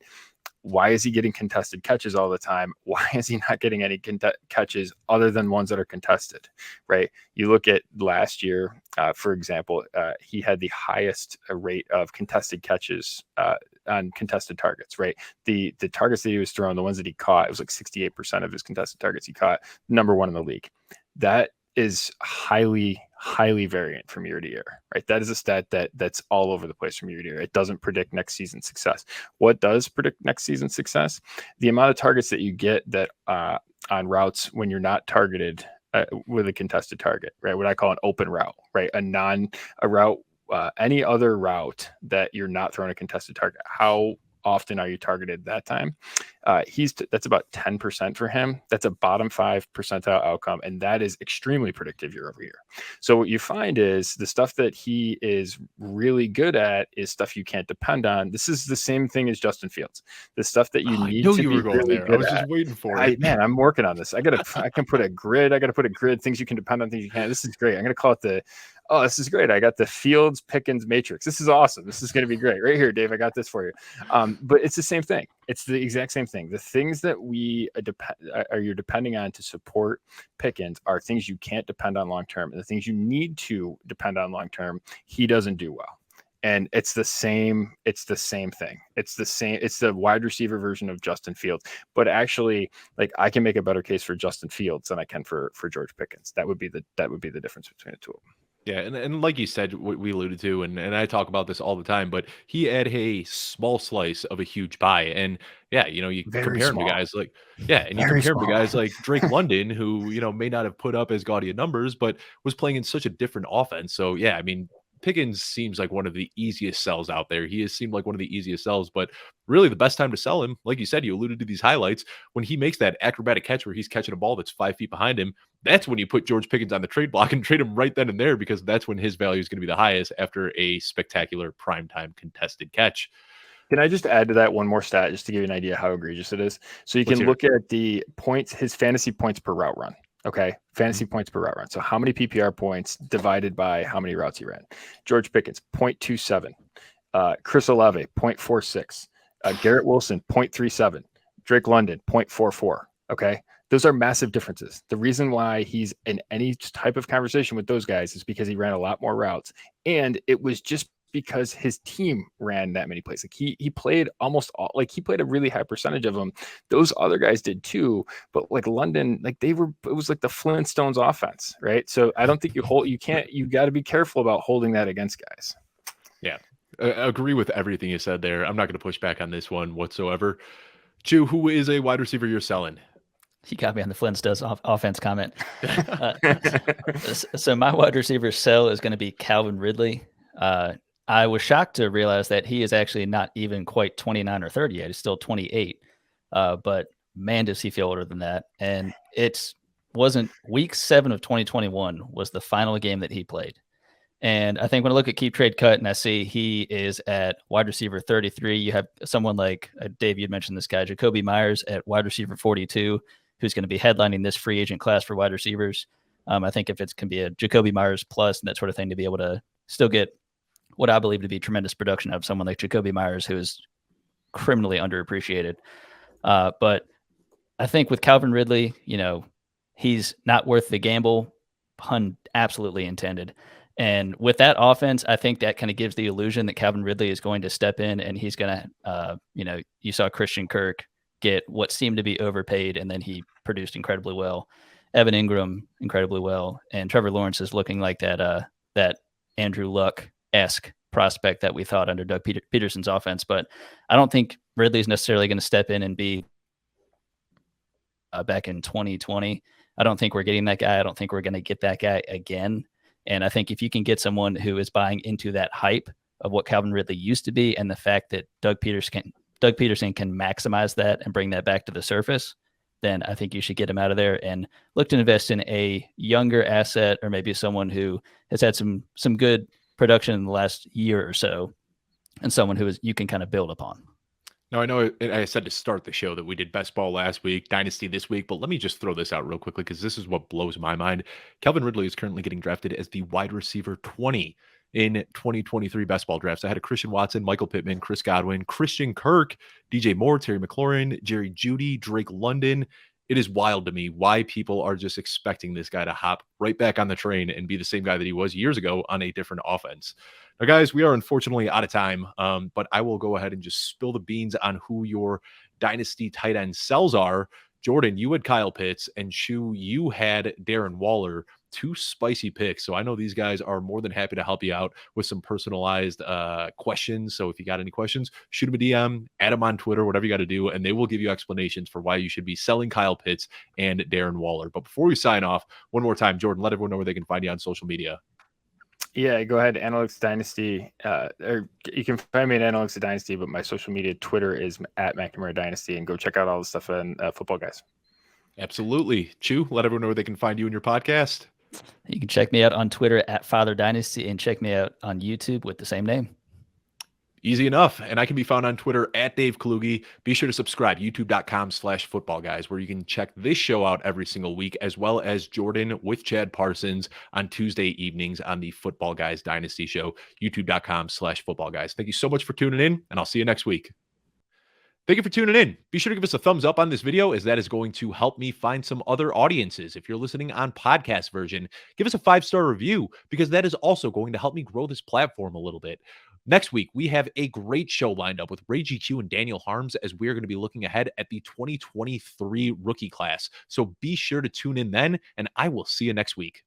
why is he getting contested catches all the time? Why is he not getting any catches other than ones that are contested, right? You look at last year, for example, he had the highest rate of contested catches on contested targets, right? The targets that he was throwing, the ones that he caught, it was like 68% of his contested targets he caught, number one in the league. That is highly variant from year to year, right? That is a stat that's all over the place from year to year. It doesn't predict next season's success. What does predict next season's success? The amount of targets that you get that on routes when you're not targeted with a contested target, right? What I call an open route, right? A route, any other route that you're not throwing a contested target. How often are you targeted that time? That's about 10% for him. That's a bottom 5 percentile outcome. And that is extremely predictive year over year. So what you find is the stuff that he is really good at is stuff you can't depend on. This is the same thing as Justin Fields. The stuff that you need to be really good I was at. just waiting for it. Man, I'm working on this. I can put a grid. I got to put a grid, things you can depend on, things you can't. This is great. I'm going to call it this is great. I got the Fields Pickens matrix. This is awesome. This is going to be great. Right here, Dave, I got this for you. But it's the same thing. It's the exact same thing. The things that you're depending on to support Pickens are things you can't depend on long-term. And the things you need to depend on long-term, he doesn't do well. And it's the same thing. It's the wide receiver version of Justin Fields. But actually, like, I can make a better case for Justin Fields than I can for George Pickens. That would be the difference between the two of them. Yeah, and like you said, what we alluded to, and I talk about this all the time, but he had a small slice of a huge pie. And yeah, you compare him to guys like, Drake London, who, may not have put up as gaudy numbers, but was playing in such a different offense. So yeah, I mean, Pickens seems like one of the easiest sells out there. He has seemed like one of the easiest sells, but really the best time to sell him, like you said, you alluded to these highlights, when he makes that acrobatic catch where he's catching a ball that's 5 feet behind him, that's when you put George Pickens on the trade block and trade him right then and there, because that's when his value is going to be the highest after a spectacular primetime contested catch. Can I just add to that one more stat just to give you an idea how egregious it is? So you can look at the points, his fantasy points per route run. Okay. Fantasy points per route run. So how many PPR points divided by how many routes he ran? George Pickens, 0.27. Chris Olave, 0.46. Garrett Wilson, 0.37. Drake London, 0.44. Okay. Those are massive differences. The reason why he's in any type of conversation with those guys is because he ran a lot more routes. And it was just because his team ran that many plays. Like he played almost all, like he played a really high percentage of them. Those other guys did too, but like London, like it was like the Flintstones offense, right? So I don't think you got to be careful about holding that against guys. Yeah. Agree with everything you said there. I'm not going to push back on this one whatsoever. Chew, who is a wide receiver you're selling? He got me on the Flintstones offense comment. So my wide receiver sell is going to be Calvin Ridley. I was shocked to realize that he is actually not even quite 29 or 30 yet. He's still 28. But man, does he feel older than that. And wasn't week 7 of 2021 was the final game that he played. And I think when I look at Keep Trade Cut and I see he is at wide receiver 33, you have someone like Dave, you'd mentioned this guy, Jacoby Myers at wide receiver 42, who's going to be headlining this free agent class for wide receivers. I think if it can be a Jacoby Myers plus and that sort of thing to be able to still get what I believe to be tremendous production out of someone like Jacoby Myers, who is criminally underappreciated. But I think with Calvin Ridley, he's not worth the gamble, pun absolutely intended. And with that offense, I think that kind of gives the illusion that Calvin Ridley is going to step in and he's going to, you saw Christian Kirk get what seemed to be overpaid, and then he produced incredibly well. Evan Ingram, incredibly well. And Trevor Lawrence is looking like that Andrew Luck-esque prospect that we thought under Doug Peterson's offense. But I don't think Ridley's necessarily going to step in and be back in 2020. I don't think we're getting that guy. I don't think we're going to get that guy again. And I think if you can get someone who is buying into that hype of what Calvin Ridley used to be and the fact that Doug Peterson can maximize that and bring that back to the surface, then I think you should get him out of there and look to invest in a younger asset or maybe someone who has had some good production in the last year or so and someone who you can kind of build upon. Now, I know I said to start the show that we did best ball last week, Dynasty this week, but let me just throw this out real quickly because this is what blows my mind. Calvin Ridley is currently getting drafted as the wide receiver 20 in 2023 best ball drafts. I had a Christian Watson, Michael Pittman, Chris Godwin, Christian Kirk, DJ Moore, Terry McLaurin, Jerry Jeudy, Drake London. It is wild to me why people are just expecting this guy to hop right back on the train and be the same guy that he was years ago on a different offense. Now, guys, we are unfortunately out of time, but I will go ahead and just spill the beans on who your Dynasty tight end sells are. Jordan, you had Kyle Pitts, and Chew, you had Darren Waller. 2 spicy picks. So I know these guys are more than happy to help you out with some personalized questions. So if you got any questions, shoot them a DM, add them on Twitter, whatever you got to do, and they will give you explanations for why you should be selling Kyle Pitts and Darren Waller. But before we sign off, one more time, Jordan, let everyone know where they can find you on social media. Yeah, go ahead, Analytics Dynasty, or you can find me at Analytics Dynasty, but my social media Twitter is at McNamara Dynasty, and go check out all the stuff on Football Guys. Absolutely. Chew, let everyone know where they can find you and your podcast. You can check me out on Twitter at Father Dynasty and check me out on YouTube with the same name. Easy enough. And I can be found on Twitter at Dave Kluge. Be sure to subscribe, youtube.com/footballguys, where you can check this show out every single week, as well as Jordan with Chad Parsons on Tuesday evenings on the Football Guys Dynasty Show, youtube.com/footballguys. Thank you so much for tuning in, and I'll see you next week. Thank you for tuning in. Be sure to give us a thumbs up on this video, as that is going to help me find some other audiences. If you're listening on podcast version, give us a 5-star review, because that is also going to help me grow this platform a little bit. Next week, we have a great show lined up with Ray GQ and Daniel Harms, as we are going to be looking ahead at the 2023 rookie class. So be sure to tune in then, and I will see you next week.